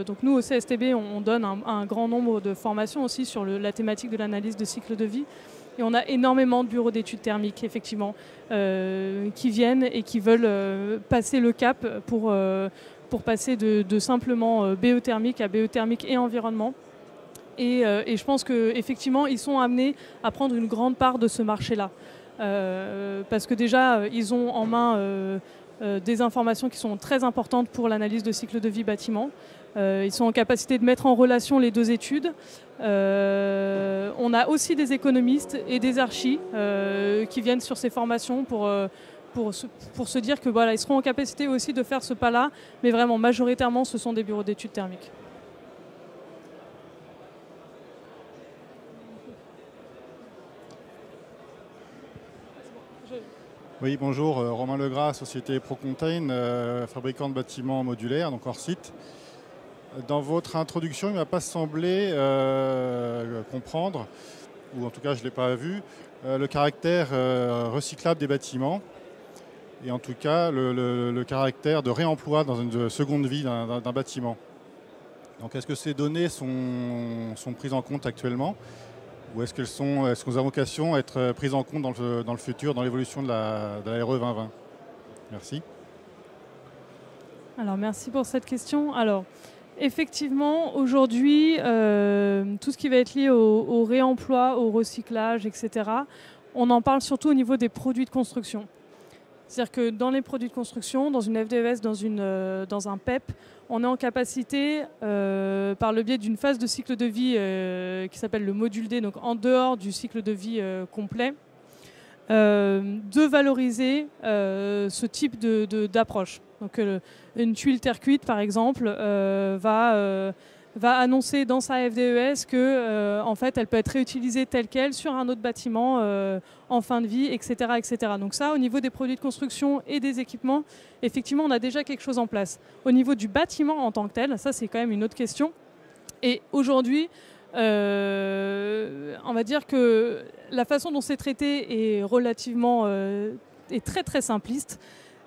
Speaker 1: donc nous au CSTB, on donne un grand nombre de formations aussi sur la thématique de l'analyse de cycle de vie. Et on a énormément de bureaux d'études thermiques, effectivement, qui viennent et qui veulent passer le cap pour passer de simplement BE thermique à BE thermique et environnement. Et je pense qu'effectivement, ils sont amenés à prendre une grande part de ce marché-là. Parce que déjà, ils ont en main des informations qui sont très importantes pour l'analyse de cycle de vie bâtiment. Ils sont en capacité de mettre en relation les deux études. On a aussi des économistes et des archis qui viennent sur ces formations pour se dire que voilà, ils seront en capacité aussi de faire ce pas-là. Mais vraiment, majoritairement, ce sont des bureaux d'études thermiques.
Speaker 8: Oui, bonjour, Romain Legras, société Procontain, fabricant de bâtiments modulaires, donc hors site. Dans votre introduction, il ne m'a pas semblé comprendre, ou en tout cas je ne l'ai pas vu, le caractère recyclable des bâtiments, et en tout cas le caractère de réemploi dans une seconde vie d'un bâtiment. Donc est-ce que ces données sont prises en compte actuellement ? Ou est-ce qu'elles ont vocation à être prises en compte dans le futur, dans l'évolution de la RE 2020 ? Merci.
Speaker 1: Alors, merci pour cette question. Alors, effectivement, aujourd'hui, tout ce qui va être lié au réemploi, au recyclage, etc., on en parle surtout au niveau des produits de construction. C'est-à-dire que dans les produits de construction, dans une FDES, dans un PEP, on est en capacité, par le biais d'une phase de cycle de vie qui s'appelle le module D, donc en dehors du cycle de vie complet, de valoriser ce type d'approche. Donc une tuile terre cuite, par exemple, va annoncer dans sa FDES que en fait, elle peut être réutilisée telle qu'elle sur un autre bâtiment en fin de vie, etc., etc. Donc ça, au niveau des produits de construction et des équipements, effectivement, on a déjà quelque chose en place. Au niveau du bâtiment en tant que tel, ça c'est quand même une autre question. Et aujourd'hui, on va dire que la façon dont c'est traité est relativement est très très simpliste.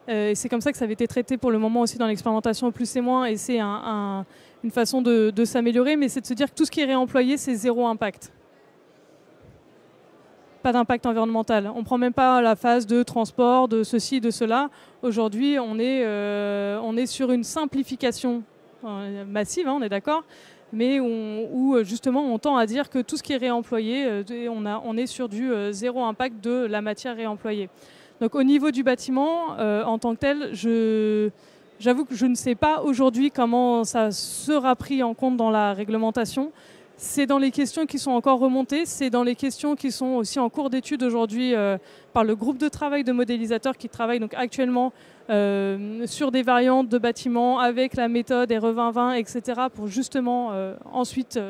Speaker 1: Et c'est comme ça que ça avait été traité pour le moment aussi dans l'expérimentation E+C-, et c'est une façon de s'améliorer, mais c'est de se dire que tout ce qui est réemployé, c'est zéro impact. Pas d'impact environnemental. On ne prend même pas la phase de transport, de ceci, de cela. Aujourd'hui, on est sur une simplification massive, hein, on est d'accord, mais où justement on tend à dire que tout ce qui est réemployé, on est sur du zéro impact de la matière réemployée. Donc au niveau du bâtiment, en tant que tel, j'avoue que je ne sais pas aujourd'hui comment ça sera pris en compte dans la réglementation. C'est dans les questions qui sont encore remontées, c'est dans les questions qui sont aussi en cours d'étude aujourd'hui par le groupe de travail de modélisateurs qui travaille donc actuellement sur des variantes de bâtiments avec la méthode RE 2020, etc. pour justement ensuite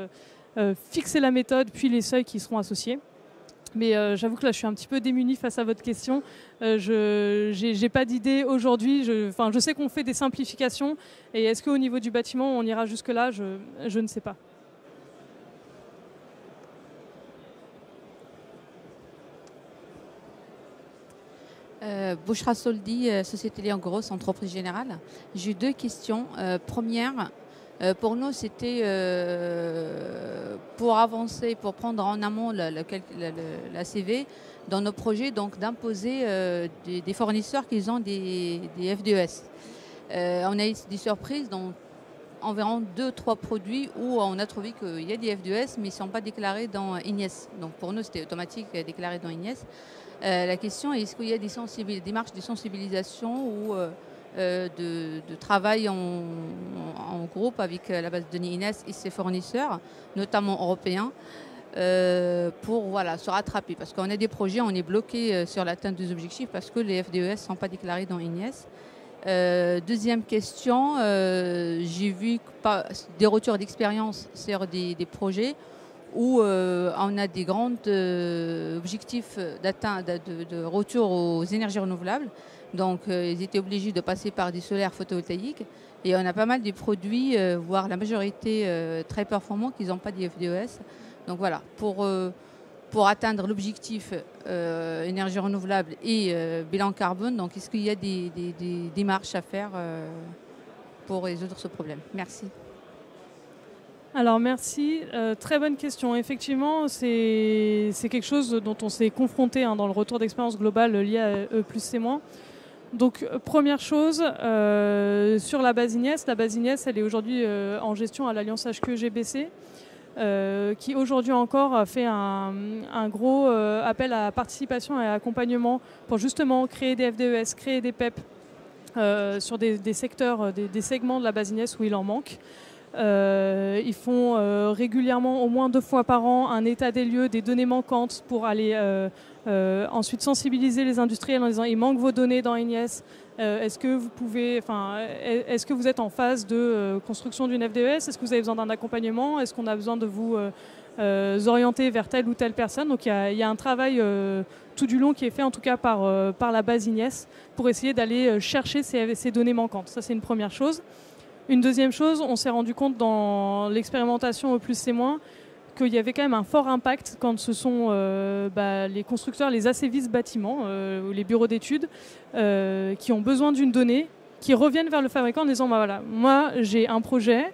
Speaker 1: fixer la méthode puis les seuils qui seront associés. Mais j'avoue que là, je suis un petit peu démunie face à votre question. Je n'ai pas d'idée aujourd'hui. Je sais qu'on fait des simplifications. Et est-ce qu'au niveau du bâtiment, on ira jusque-là ? Je ne sais pas.
Speaker 9: Bouchra Soldi, Société Léon Gross, entreprise générale. J'ai eu deux questions. Première, Pour nous, c'était pour avancer, pour prendre en amont la CV dans nos projets, donc d'imposer des fournisseurs qui ont des FDES. On a eu des surprises dans environ 2-3 produits où on a trouvé qu'il y a des FDES, mais ils ne sont pas déclarés dans INES. Donc pour nous, c'était automatique déclaré dans INES. La question est, est-ce qu'il y a des démarches de sensibilisation ou de travail en groupe avec la base de données INES et ses fournisseurs, notamment européens, pour se rattraper. Parce qu'on a des projets, on est bloqué sur l'atteinte des objectifs parce que les FDES ne sont pas déclarés dans INES. Deuxième question, j'ai vu des retours d'expérience sur des projets où on a des grands objectifs de retour aux énergies renouvelables. Donc, ils étaient obligés de passer par des solaires photovoltaïques. Et on a pas mal de produits, voire la majorité très performants, qui n'ont pas de FDES. Donc voilà, pour atteindre l'objectif énergie renouvelable et bilan carbone, donc est-ce qu'il y a des démarches à faire pour résoudre ce problème? Merci.
Speaker 1: Alors merci, très bonne question. Effectivement, c'est quelque chose dont on s'est confronté dans le retour d'expérience globale lié à E+C-. Donc première chose, sur la base INES, elle est aujourd'hui en gestion à l'Alliance HQE-GBC, qui aujourd'hui encore a fait un gros appel à participation et à accompagnement pour justement créer des FDES, créer des PEP sur des secteurs, des segments de la base INES où il en manque. Ils font régulièrement, au moins 2 fois par an, un état des lieux, des données manquantes pour aller ensuite sensibiliser les industriels en disant il manque vos données dans INES. Est-ce que vous êtes en phase de construction d'une FDES? Est-ce que vous avez besoin d'un accompagnement? Est-ce qu'on a besoin de vous orienter vers telle ou telle personne? Donc il y a un travail tout du long qui est fait en tout cas par la base INES pour essayer d'aller chercher ces données manquantes. Ça, c'est une première chose. Une deuxième chose, on s'est rendu compte dans l'expérimentation E+C- qu'il y avait quand même un fort impact quand ce sont les constructeurs, les ACVIS bâtiments, ou les bureaux d'études, qui ont besoin d'une donnée, qui reviennent vers le fabricant en disant voilà, moi j'ai un projet,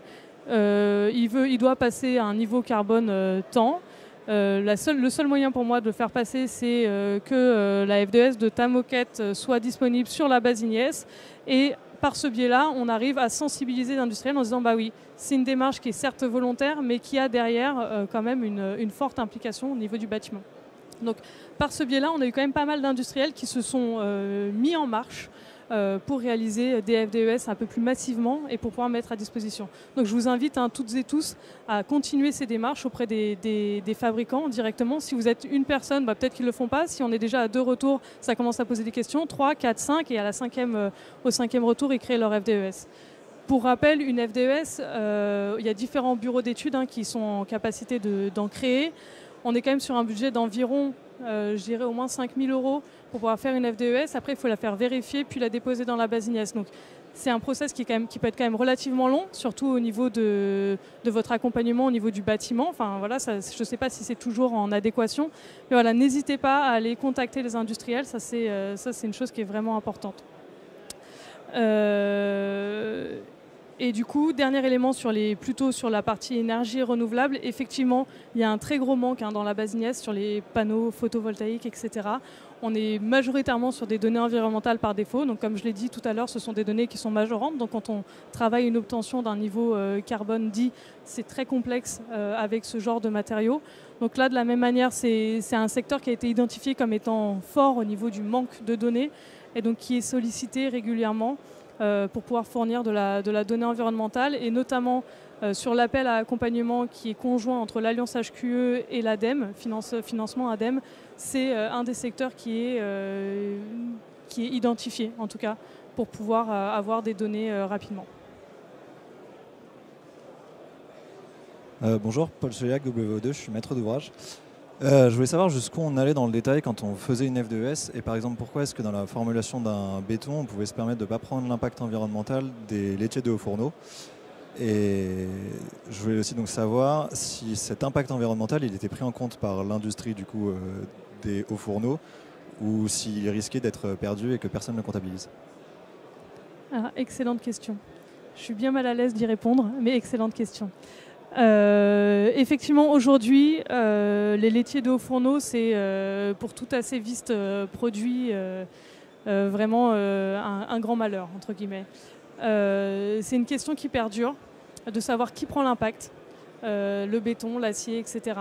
Speaker 1: il doit passer à un niveau carbone tant. Le seul moyen pour moi de le faire passer, c'est que la FDES de ta moquette soit disponible sur la base INES. Et par ce biais-là, on arrive à sensibiliser l'industriel en disant bah oui, c'est une démarche qui est certes volontaire, mais qui a derrière quand même une forte implication au niveau du bâtiment. Donc par ce biais-là, on a eu quand même pas mal d'industriels qui se sont mis en marche pour réaliser des FDES un peu plus massivement et pour pouvoir mettre à disposition. Donc je vous invite toutes et tous à continuer ces démarches auprès des fabricants directement. Si vous êtes une personne, peut-être qu'ils ne le font pas. Si on est déjà à 2 retours, ça commence à poser des questions. 3, 4, 5 et à au 5e retour, ils créent leur FDES. Pour rappel, une FDES, il y a différents bureaux d'études qui sont en capacité d'en créer. On est quand même sur un budget d'environ, je dirais au moins 5 000 € pour pouvoir faire une FDES. Après, il faut la faire vérifier, puis la déposer dans la base INES. Donc, c'est un process qui peut être quand même relativement long, surtout au niveau de votre accompagnement, au niveau du bâtiment. Enfin, voilà, je ne sais pas si c'est toujours en adéquation. Mais voilà, n'hésitez pas à aller contacter les industriels. Ça, c'est une chose qui est vraiment importante. Et du coup, dernier élément plutôt sur la partie énergie renouvelable, effectivement, il y a un très gros manque dans la base INES sur les panneaux photovoltaïques, etc. On est majoritairement sur des données environnementales par défaut. Donc, comme je l'ai dit tout à l'heure, ce sont des données qui sont majorantes. Donc, quand on travaille une obtention d'un niveau carbone dit, c'est très complexe avec ce genre de matériaux. Donc là, de la même manière, c'est un secteur qui a été identifié comme étant fort au niveau du manque de données et donc qui est sollicité régulièrement pour pouvoir fournir de la donnée environnementale et notamment sur l'appel à accompagnement qui est conjoint entre l'Alliance HQE et l'ADEME, financement ADEME, c'est un des secteurs qui est identifié en tout cas pour pouvoir avoir des données rapidement.
Speaker 10: Bonjour, Paul Cheliac, WO2, je suis maître d'ouvrage. Je voulais savoir jusqu'où on allait dans le détail quand on faisait une FDES et par exemple pourquoi est-ce que dans la formulation d'un béton on pouvait se permettre de ne pas prendre l'impact environnemental des laitiers de hauts fourneaux. Et je voulais aussi donc savoir si cet impact environnemental il était pris en compte par l'industrie du coup des hauts fourneaux ou s'il risquait d'être perdu et que personne ne le comptabilise.
Speaker 1: Ah, excellente question. Je suis bien mal à l'aise d'y répondre, mais excellente question. Effectivement, aujourd'hui, les laitiers de haut fourneau, c'est pour tout acéviste produit vraiment un grand malheur, entre guillemets. C'est une question qui perdure, de savoir qui prend l'impact. Le béton, l'acier, etc.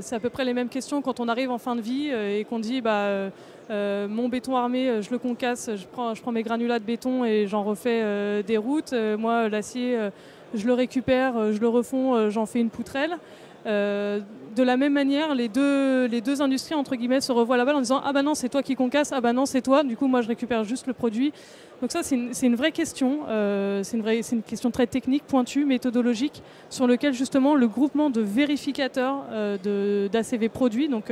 Speaker 1: C'est à peu près les mêmes questions quand on arrive en fin de vie et qu'on dit mon béton armé, je le concasse, je prends mes granulats de béton et j'en refais des routes. Moi, l'acier, je le récupère, je le refonds, j'en fais une poutrelle. De la même manière, les deux industries entre guillemets se revoient la balle en disant ah bah non c'est toi qui concasse, ah bah non c'est toi, du coup moi je récupère juste le produit. Donc ça c'est une vraie question, c'est une question très technique, pointue, méthodologique, sur lequel justement le groupement de vérificateurs d'ACV produits, donc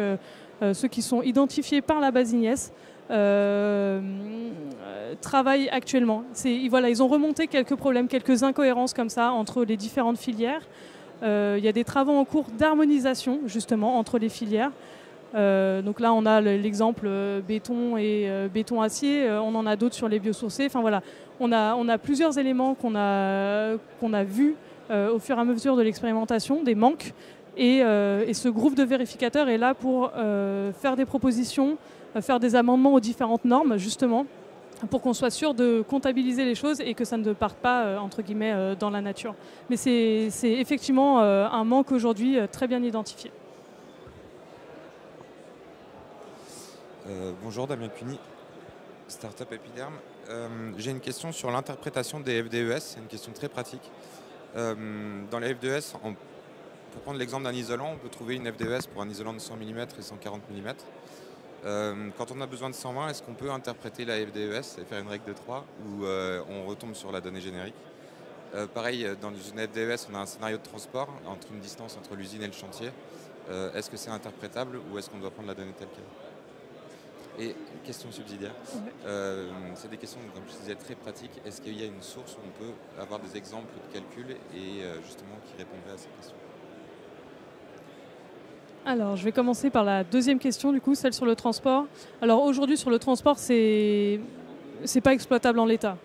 Speaker 1: ceux qui sont identifiés par la base IGNES, travaillent actuellement. Voilà, ils ont remonté quelques problèmes, quelques incohérences comme ça entre les différentes filières. Il y a des travaux en cours d'harmonisation justement entre les filières. Donc là on a l'exemple béton et béton-acier, on en a d'autres sur les biosourcés. Enfin voilà, on a plusieurs éléments qu'on a vus au fur et à mesure de l'expérimentation, des manques. Et ce groupe de vérificateurs est là pour faire des propositions, faire des amendements aux différentes normes justement, pour qu'on soit sûr de comptabiliser les choses et que ça ne parte pas, entre guillemets, dans la nature. Mais c'est effectivement un manque aujourd'hui très bien identifié.
Speaker 11: Bonjour, Damien Cuny, Startup Epiderm. J'ai une question sur l'interprétation des FDES, c'est une question très pratique. Dans les FDES, pour prendre l'exemple d'un isolant, on peut trouver une FDES pour un isolant de 100 mm et 140 mm. Quand on a besoin de 120, est-ce qu'on peut interpréter la FDES et faire une règle de 3 ou on retombe sur la donnée générique? Pareil, dans une FDES, on a un scénario de transport entre une distance entre l'usine et le chantier. Est-ce que c'est interprétable ou est-ce qu'on doit prendre la donnée telle qu'elle? Et question subsidiaire, c'est des questions, comme je disais, très pratiques. Est-ce qu'il y a une source où on peut avoir des exemples de calcul et justement qui répondrait à ces questions?
Speaker 1: Alors, je vais commencer par la deuxième question, du coup, celle sur le transport. Alors aujourd'hui, sur le transport, c'est pas exploitable en l'état.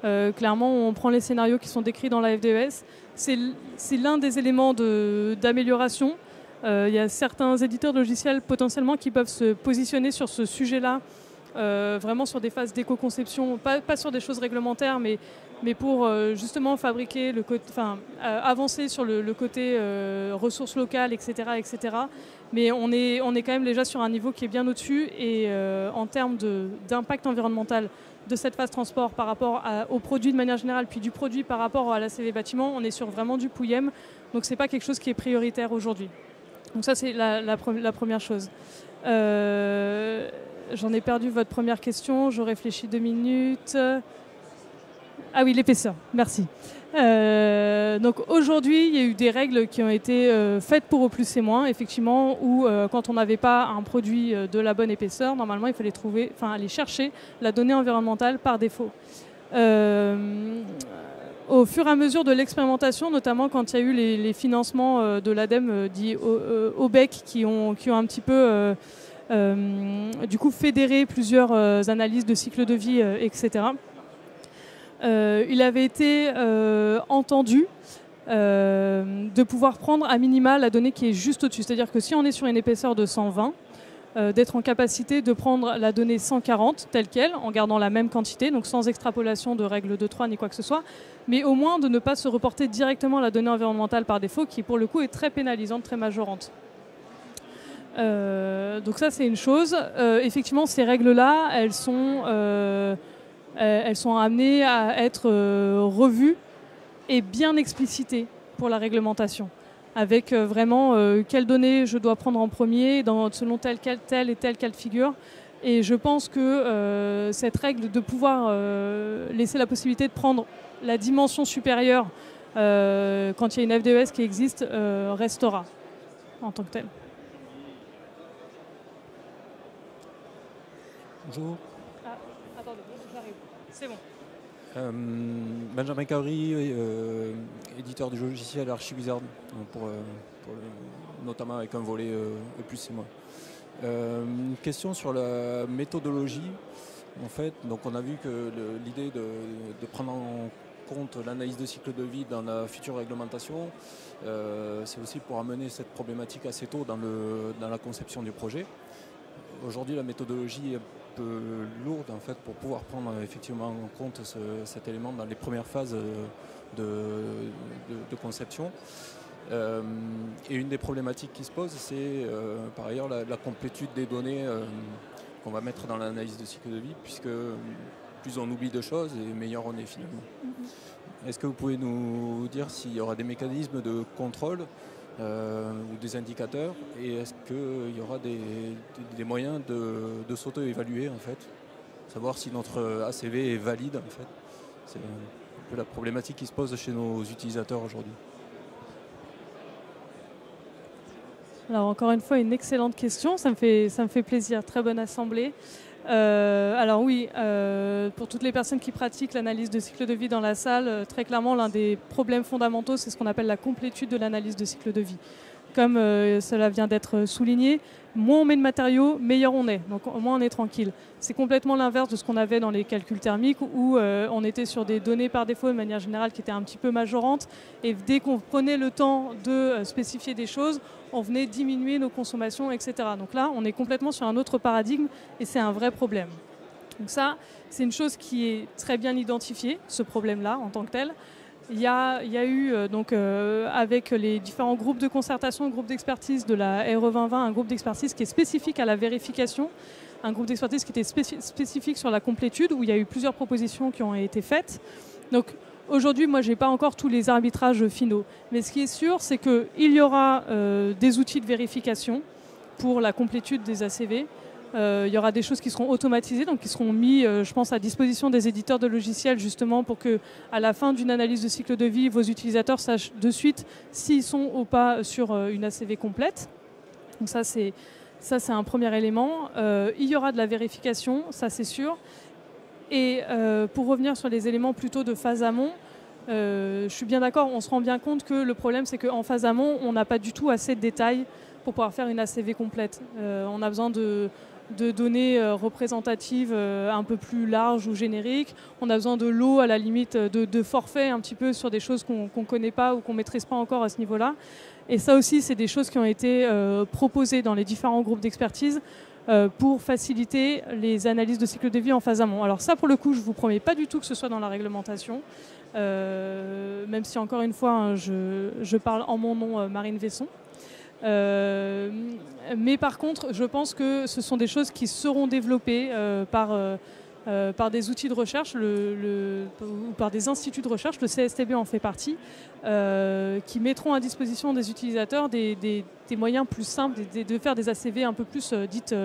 Speaker 1: Clairement, on prend les scénarios qui sont décrits dans la FDES. C'est l'un des éléments d'amélioration. Il y a certains éditeurs de logiciels potentiellement qui peuvent se positionner sur ce sujet-là, vraiment sur des phases d'éco-conception, pas sur des choses réglementaires, mais pour justement fabriquer avancer sur le côté ressources locales, etc., etc. Mais on est quand même déjà sur un niveau qui est bien au-dessus et en termes d'impact environnemental de cette phase transport par rapport aux produits de manière générale, puis du produit par rapport à l'ACV bâtiment, on est sur vraiment du POUIEM, donc c'est pas quelque chose qui est prioritaire aujourd'hui. Donc ça c'est la première chose. J'en ai perdu votre première question, je réfléchis 2 minutes. Ah oui, l'épaisseur, merci. Donc aujourd'hui, il y a eu des règles qui ont été faites pour O+, C-, effectivement, où quand on n'avait pas un produit de la bonne épaisseur, normalement il fallait aller chercher la donnée environnementale par défaut. Au fur et à mesure de l'expérimentation, notamment quand il y a eu les financements de l'ADEME dits OBEC qui ont un petit peu du coup fédéré plusieurs analyses de cycle de vie, etc. Il avait été entendu de pouvoir prendre à minima la donnée qui est juste au-dessus. C'est-à-dire que si on est sur une épaisseur de 120, d'être en capacité de prendre la donnée 140 telle qu'elle, en gardant la même quantité, donc sans extrapolation de règle de 3 ni quoi que ce soit, mais au moins de ne pas se reporter directement la donnée environnementale par défaut, qui pour le coup est très pénalisante, très majorante. Donc ça c'est une chose. Effectivement ces règles-là, elles sont amenées à être revues et bien explicitées pour la réglementation, avec vraiment quelles données je dois prendre en premier selon tel et tel cas de figure. Et je pense que cette règle de pouvoir laisser la possibilité de prendre la dimension supérieure quand il y a une FDES qui existe restera en tant que telle.
Speaker 12: Bonjour.
Speaker 1: Attendez, j'arrive. C'est bon.
Speaker 12: Benjamin Cabri, éditeur du logiciel Archivizard, notamment avec un volet E+, C-. Une question sur la méthodologie. En fait, donc on a vu que l'idée de prendre en compte l'analyse de cycle de vie dans la future réglementation, c'est aussi pour amener cette problématique assez tôt dans la conception du projet. Aujourd'hui, la méthodologie est un peu lourde en fait, pour pouvoir prendre effectivement en compte cet élément dans les premières phases de conception. Et une des problématiques qui se posent, c'est par ailleurs la complétude des données qu'on va mettre dans l'analyse de cycle de vie, puisque plus on oublie de choses et meilleur on est finalement. Est-ce que vous pouvez nous dire s'il y aura des mécanismes de contrôle ou des indicateurs, et est-ce qu'il y aura des moyens de s'auto-évaluer en fait, savoir si notre ACV est valide en fait. C'est un peu la problématique qui se pose chez nos utilisateurs aujourd'hui.
Speaker 1: Alors encore une fois, une excellente question, ça me fait plaisir, très bonne assemblée. Alors oui, pour toutes les personnes qui pratiquent l'analyse de cycle de vie dans la salle, très clairement l'un des problèmes fondamentaux, c'est ce qu'on appelle la complétude de l'analyse de cycle de vie. Comme cela vient d'être souligné, moins on met de matériaux, meilleur on est, donc au moins on est tranquille. C'est complètement l'inverse de ce qu'on avait dans les calculs thermiques où on était sur des données par défaut de manière générale qui étaient un petit peu majorantes, et dès qu'on prenait le temps de spécifier des choses, on venait diminuer nos consommations, etc. Donc là, on est complètement sur un autre paradigme et c'est un vrai problème. Donc ça, c'est une chose qui est très bien identifiée, ce problème-là en tant que tel. Il y a eu, avec les différents groupes de concertation, groupes d'expertise de la RE 2020, un groupe d'expertise qui est spécifique à la vérification, un groupe d'expertise qui était spécifique sur la complétude, où il y a eu plusieurs propositions qui ont été faites. Donc aujourd'hui, moi, je n'ai pas encore tous les arbitrages finaux. Mais ce qui est sûr, c'est qu'il y aura des outils de vérification pour la complétude des ACV. Il y aura des choses qui seront automatisées, donc qui seront mis, je pense, à disposition des éditeurs de logiciels, justement, pour qu'à la fin d'une analyse de cycle de vie, vos utilisateurs sachent de suite s'ils sont ou pas sur une ACV complète. Donc ça, c'est un premier élément. Il y aura de la vérification, ça c'est sûr. Et pour revenir sur les éléments plutôt de phase amont, je suis bien d'accord, on se rend bien compte que le problème, c'est qu'en phase amont, on n'a pas du tout assez de détails pour pouvoir faire une ACV complète. On a besoin de données représentatives un peu plus larges ou génériques. On a besoin de lots, à la limite, de forfaits un petit peu sur des choses qu'on ne connaît pas ou qu'on ne maîtrise pas encore à ce niveau-là. Et ça aussi, c'est des choses qui ont été proposées dans les différents groupes d'expertise pour faciliter les analyses de cycle de vie en phase amont. Alors ça, pour le coup, je ne vous promets pas du tout que ce soit dans la réglementation, même si, encore une fois, hein, je parle en mon nom, Marine Vesson. Mais par contre, je pense que ce sont des choses qui seront développées par des outils de recherche ou par des instituts de recherche, le CSTB en fait partie, qui mettront à disposition des utilisateurs des moyens plus simples de faire des ACV un peu plus dites,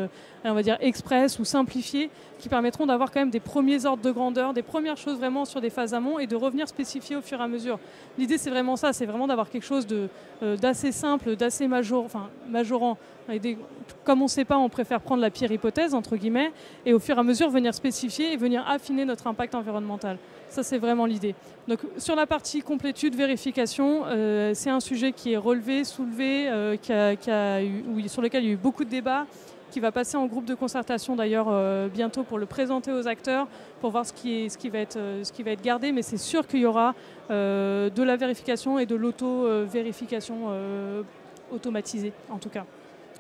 Speaker 1: on va dire, express ou simplifiées, qui permettront d'avoir quand même des premiers ordres de grandeur, des premières choses vraiment sur des phases amont et de revenir spécifier au fur et à mesure. L'idée, c'est vraiment ça, c'est vraiment d'avoir quelque chose d'assez simple, d'assez majorant. Comme on ne sait pas, on préfère prendre la pire hypothèse, entre guillemets, et au fur et à mesure venir spécifier et venir affiner notre impact environnemental. Ça, c'est vraiment l'idée. Donc, sur la partie complétude, vérification, c'est un sujet qui est relevé, soulevé, sur lequel il y a eu beaucoup de débats, qui va passer en groupe de concertation d'ailleurs bientôt pour le présenter aux acteurs, pour voir ce qui va être gardé. Mais c'est sûr qu'il y aura de la vérification et de l'auto-vérification automatisée, en tout cas.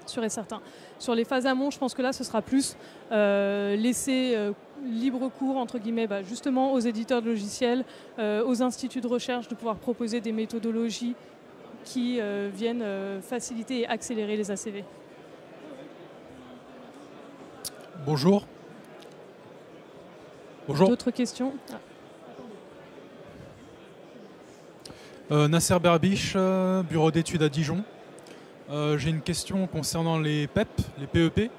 Speaker 1: Sûr et certain. Sur les phases amont, je pense que là, ce sera plus laisser libre cours, entre guillemets, justement aux éditeurs de logiciels, aux instituts de recherche, de pouvoir proposer des méthodologies qui viennent faciliter et accélérer les ACV.
Speaker 13: Bonjour. Bonjour.
Speaker 1: D'autres questions?
Speaker 13: Nasser Berbiche, bureau d'études à Dijon. J'ai une question concernant les PEP, les PEP.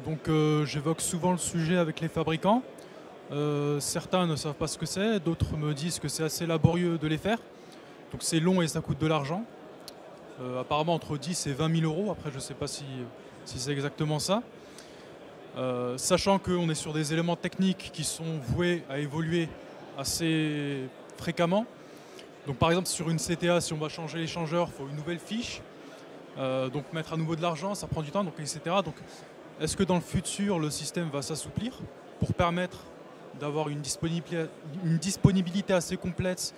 Speaker 13: Donc j'évoque souvent le sujet avec les fabricants. Certains ne savent pas ce que c'est, d'autres me disent que c'est assez laborieux de les faire. Donc c'est long et ça coûte de l'argent. Apparemment entre 10 et 20 000 euros. Après je ne sais pas si c'est exactement ça. Sachant qu'on est sur des éléments techniques qui sont voués à évoluer assez fréquemment. Donc par exemple sur une CTA, si on va changer l'échangeur, il faut une nouvelle fiche. Donc mettre à nouveau de l'argent, ça prend du temps, donc, etc. Donc est-ce que dans le futur, le système va s'assouplir pour permettre d'avoir une disponibilité assez complète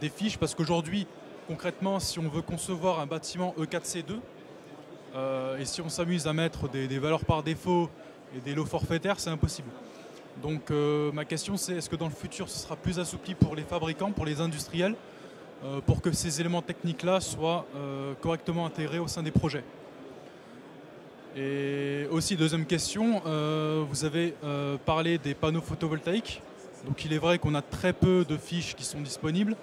Speaker 13: des fiches, parce qu'aujourd'hui, concrètement, si on veut concevoir un bâtiment E4C2, et si on s'amuse à mettre des valeurs par défaut et des lots forfaitaires, c'est impossible. Donc ma question c'est, est-ce que dans le futur ce sera plus assoupli pour les fabricants, pour les industriels, pour que ces éléments techniques-là soient correctement intégrés au sein des projets? Et aussi, deuxième question, vous avez parlé des panneaux photovoltaïques. Donc il est vrai qu'on a très peu de fiches qui sont disponibles.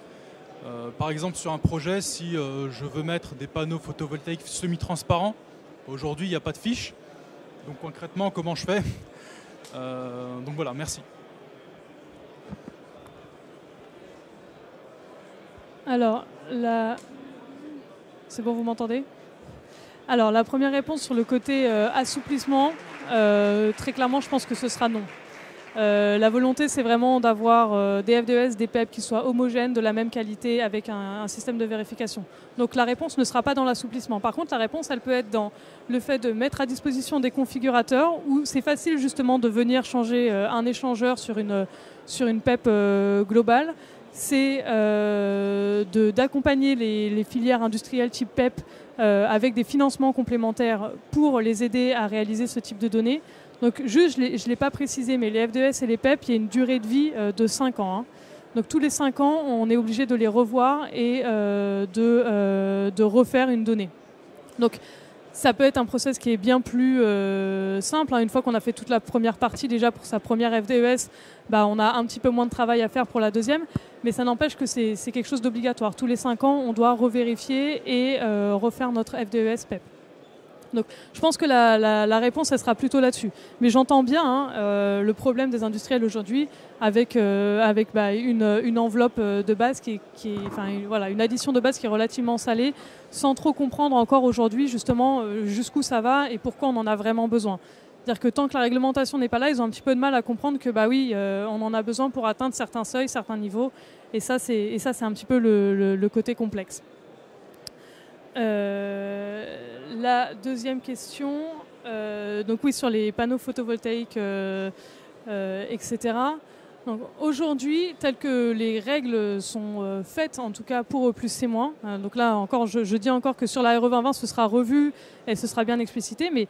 Speaker 13: Par exemple, sur un projet, si je veux mettre des panneaux photovoltaïques semi-transparents, aujourd'hui il n'y a pas de fiches. Donc concrètement, comment je fais? Donc voilà, merci.
Speaker 1: Alors, c'est bon, vous m'entendez? Alors, la première réponse sur le côté assouplissement, très clairement, je pense que ce sera non. La volonté, c'est vraiment d'avoir des FDES, des PEP qui soient homogènes, de la même qualité, avec un système de vérification. Donc la réponse ne sera pas dans l'assouplissement. Par contre, la réponse, elle peut être dans le fait de mettre à disposition des configurateurs où c'est facile justement de venir changer un échangeur sur une PEP globale. C'est d'accompagner les filières industrielles type PEP avec des financements complémentaires pour les aider à réaliser ce type de données. Donc juste, je ne l'ai pas précisé, mais les FDES et les PEP, il y a une durée de vie de 5 ans. Hein. Donc tous les 5 ans, on est obligé de les revoir et de refaire une donnée. Donc ça peut être un process qui est bien plus simple. Hein. Une fois qu'on a fait toute la première partie déjà pour sa première FDES, on a un petit peu moins de travail à faire pour la deuxième. Mais ça n'empêche que c'est quelque chose d'obligatoire. Tous les 5 ans, on doit revérifier et refaire notre FDES PEP. Donc, je pense que la réponse, elle sera plutôt là-dessus. Mais j'entends bien le problème des industriels aujourd'hui avec une enveloppe de base une addition de base qui est relativement salée, sans trop comprendre encore aujourd'hui justement jusqu'où ça va et pourquoi on en a vraiment besoin. C'est-à-dire que tant que la réglementation n'est pas là, ils ont un petit peu de mal à comprendre que on en a besoin pour atteindre certains seuils, certains niveaux. Et ça, c'est un petit peu le côté complexe. La deuxième question, donc oui, sur les panneaux photovoltaïques, etc. Donc aujourd'hui, telles que les règles sont faites, en tout cas pour E+C-, donc là encore, je dis encore que sur la RE 2020, ce sera revu et ce sera bien explicité, mais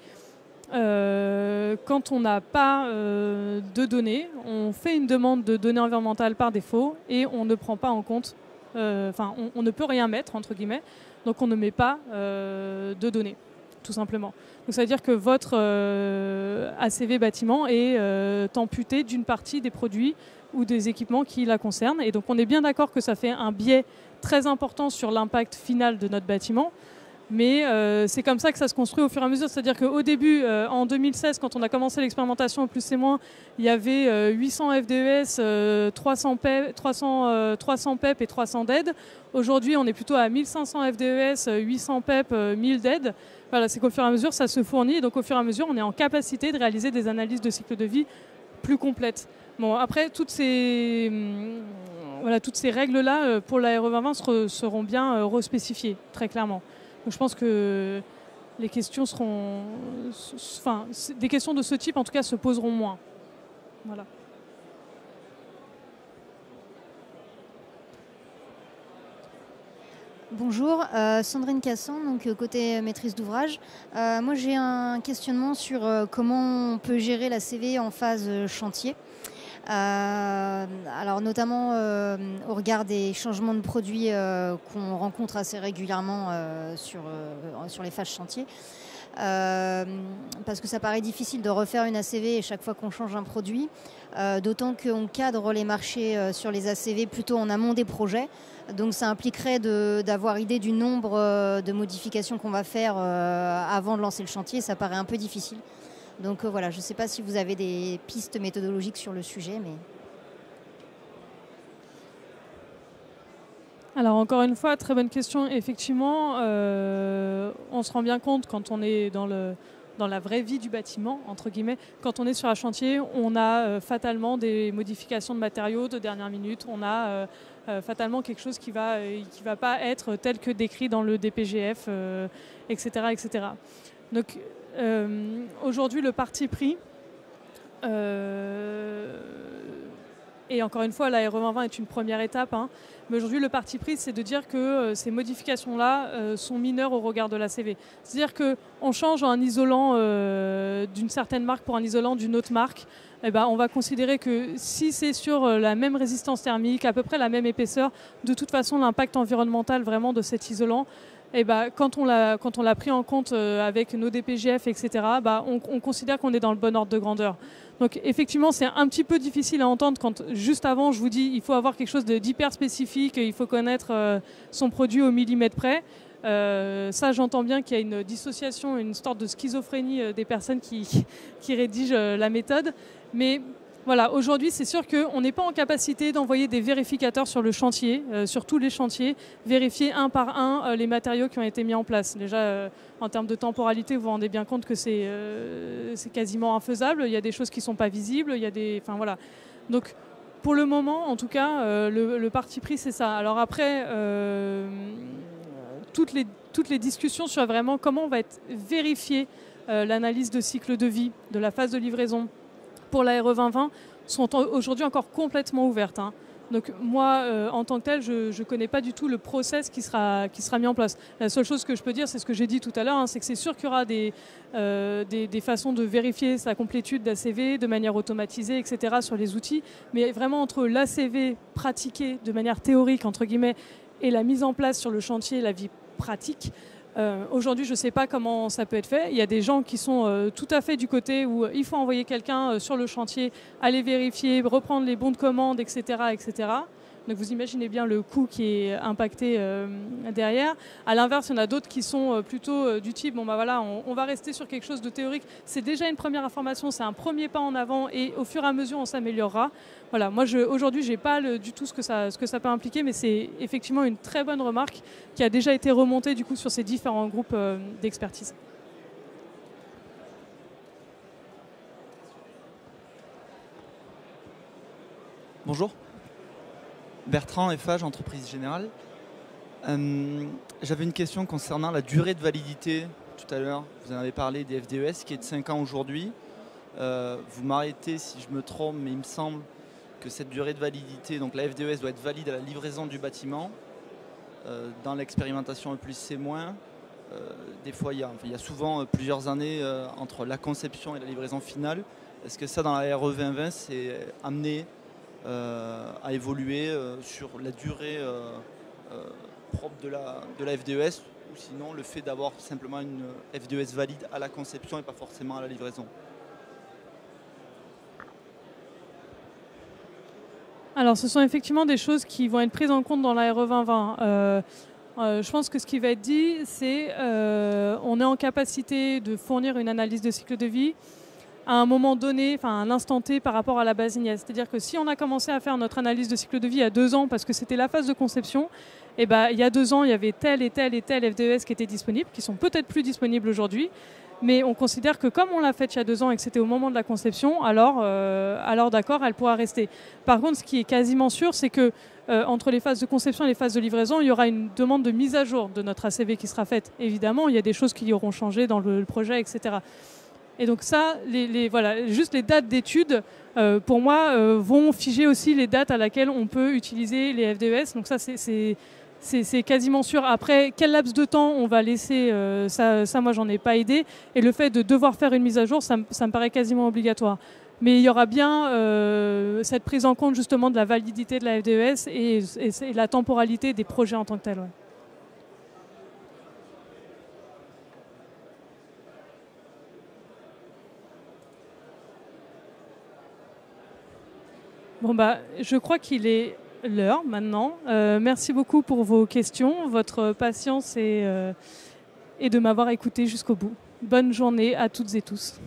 Speaker 1: quand on n'a pas de données, on fait une demande de données environnementales par défaut et on ne prend pas en compte, on ne peut rien mettre, entre guillemets, donc on ne met pas de données, tout simplement. Donc ça veut dire que votre ACV bâtiment est amputé d'une partie des produits ou des équipements qui la concernent. Et donc on est bien d'accord que ça fait un biais très important sur l'impact final de notre bâtiment. Mais c'est comme ça que ça se construit au fur et à mesure. C'est-à-dire qu'au début, en 2016, quand on a commencé l'expérimentation E+C-, il y avait 800 FDES, 300 PEP et 300 DED. Aujourd'hui, on est plutôt à 1500 FDES, 800 PEP, 1000 DED. Voilà, c'est qu'au fur et à mesure, ça se fournit. Et donc, au fur et à mesure, on est en capacité de réaliser des analyses de cycle de vie plus complètes. Bon, après, toutes ces règles-là, pour la RE 2020, seront bien respécifiées, très clairement. Donc je pense que les questions seront... des questions de ce type, en tout cas, se poseront moins. Voilà.
Speaker 14: Bonjour, Sandrine Cassan, donc côté maîtrise d'ouvrage. Moi, j'ai un questionnement sur comment on peut gérer la CV en phase chantier. Alors notamment au regard des changements de produits qu'on rencontre assez régulièrement sur les phases chantier. Parce que ça paraît difficile de refaire une ACV chaque fois qu'on change un produit, d'autant qu'on cadre les marchés sur les ACV plutôt en amont des projets. Donc ça impliquerait d'avoir idée du nombre de modifications qu'on va faire avant de lancer le chantier. Ça paraît un peu difficile. Donc voilà, je ne sais pas si vous avez des pistes méthodologiques sur le sujet. Mais...
Speaker 1: Alors encore une fois, très bonne question. Effectivement, on se rend bien compte quand on est dans la vraie vie du bâtiment, entre guillemets, quand on est sur un chantier, on a fatalement des modifications de matériaux de dernière minute. On a fatalement quelque chose qui va pas être tel que décrit dans le DPGF, etc., etc. Donc aujourd'hui, le parti pris, Et encore une fois, la RE 2020 est une première étape, hein. Mais aujourd'hui, le parti pris, c'est de dire que ces modifications-là sont mineures au regard de l'ACV. C'est-à-dire qu'on change un isolant d'une certaine marque pour un isolant d'une autre marque. Eh ben, on va considérer que si c'est sur la même résistance thermique, à peu près la même épaisseur, de toute façon, l'impact environnemental vraiment de cet isolant, eh ben, quand on l'a pris en compte avec nos DPGF, etc., bah, on considère qu'on est dans le bon ordre de grandeur. Donc effectivement, c'est un petit peu difficile à entendre quand juste avant, je vous dis il faut avoir quelque chose d'hyper spécifique, il faut connaître son produit au millimètre près. Ça, j'entends bien qu'il y a une dissociation, une sorte de schizophrénie des personnes qui rédigent la méthode. Mais voilà, aujourd'hui, c'est sûr qu'on n'est pas en capacité d'envoyer des vérificateurs sur le chantier, sur tous les chantiers, vérifier un par un les matériaux qui ont été mis en place. Déjà, en termes de temporalité, vous vous rendez bien compte que c'est quasiment infaisable. Il y a des choses qui ne sont pas visibles. Il y a des, enfin, voilà. Donc, pour le moment, en tout cas, le parti pris, c'est ça. Alors après, toutes les discussions sur vraiment comment va être vérifiée l'analyse de cycle de vie, de la phase de livraison, pour la RE 2020 sont aujourd'hui encore complètement ouvertes, hein. Donc moi, en tant que tel, je ne connais pas du tout le process qui sera mis en place. La seule chose que je peux dire, c'est ce que j'ai dit tout à l'heure, hein, c'est que c'est sûr qu'il y aura des façons de vérifier sa complétude d'ACV de manière automatisée, etc. sur les outils. Mais vraiment entre l'ACV pratiqué de manière théorique, entre guillemets, et la mise en place sur le chantier, la vie pratique, aujourd'hui, je ne sais pas comment ça peut être fait. Il y a des gens qui sont tout à fait du côté où il faut envoyer quelqu'un sur le chantier, aller vérifier, reprendre les bons de commande, etc., etc. Donc vous imaginez bien le coût qui est impacté derrière. À l'inverse, il y en a d'autres qui sont plutôt du type, bon bah voilà, on va rester sur quelque chose de théorique. C'est déjà une première information, c'est un premier pas en avant et au fur et à mesure, on s'améliorera. Voilà, moi aujourd'hui, je n'ai pas du tout ce que ça peut impliquer, mais c'est effectivement une très bonne remarque qui a déjà été remontée du coup sur ces différents groupes d'expertise.
Speaker 15: Bonjour. Bertrand, Eiffage, entreprise générale. J'avais une question concernant la durée de validité. Tout à l'heure, vous en avez parlé des FDES qui est de 5 ans aujourd'hui. Vous m'arrêtez si je me trompe, mais il me semble que cette durée de validité, donc la FDES doit être valide à la livraison du bâtiment. Dans l'expérimentation E+, C-, des fois il y a souvent plusieurs années entre la conception et la livraison finale. Est-ce que ça, dans la RE 2020, c'est amené à évoluer sur la durée propre de la FDES, ou sinon le fait d'avoir simplement une FDES valide à la conception et pas forcément à la livraison?
Speaker 1: Alors ce sont effectivement des choses qui vont être prises en compte dans la RE 2020. Je pense que ce qui va être dit, c'est on est en capacité de fournir une analyse de cycle de vie à un moment donné, enfin à un instant T par rapport à la base Ignace. C'est-à-dire que si on a commencé à faire notre analyse de cycle de vie il y a 2 ans, parce que c'était la phase de conception, et ben, il y a 2 ans, il y avait tel et tel et tel FDES qui étaient disponibles, qui sont peut-être plus disponibles aujourd'hui, mais on considère que comme on l'a fait il y a 2 ans et que c'était au moment de la conception, alors d'accord, elle pourra rester. Par contre, ce qui est quasiment sûr, c'est que entre les phases de conception et les phases de livraison, il y aura une demande de mise à jour de notre ACV qui sera faite. Évidemment, il y a des choses qui auront changé dans le projet, etc. Et donc ça, voilà, juste les dates d'études, pour moi, vont figer aussi les dates à laquelle on peut utiliser les FDES. Donc ça, c'est quasiment sûr. Après, quel laps de temps on va laisser, ça moi, j'en ai pas idée. Et le fait de devoir faire une mise à jour, ça me paraît quasiment obligatoire. Mais il y aura bien cette prise en compte justement de la validité de la FDES et la temporalité des projets en tant que tels. Ouais. Bon bah, je crois qu'il est l'heure maintenant. Merci beaucoup pour vos questions, votre patience et de m'avoir écouté jusqu'au bout. Bonne journée à toutes et tous.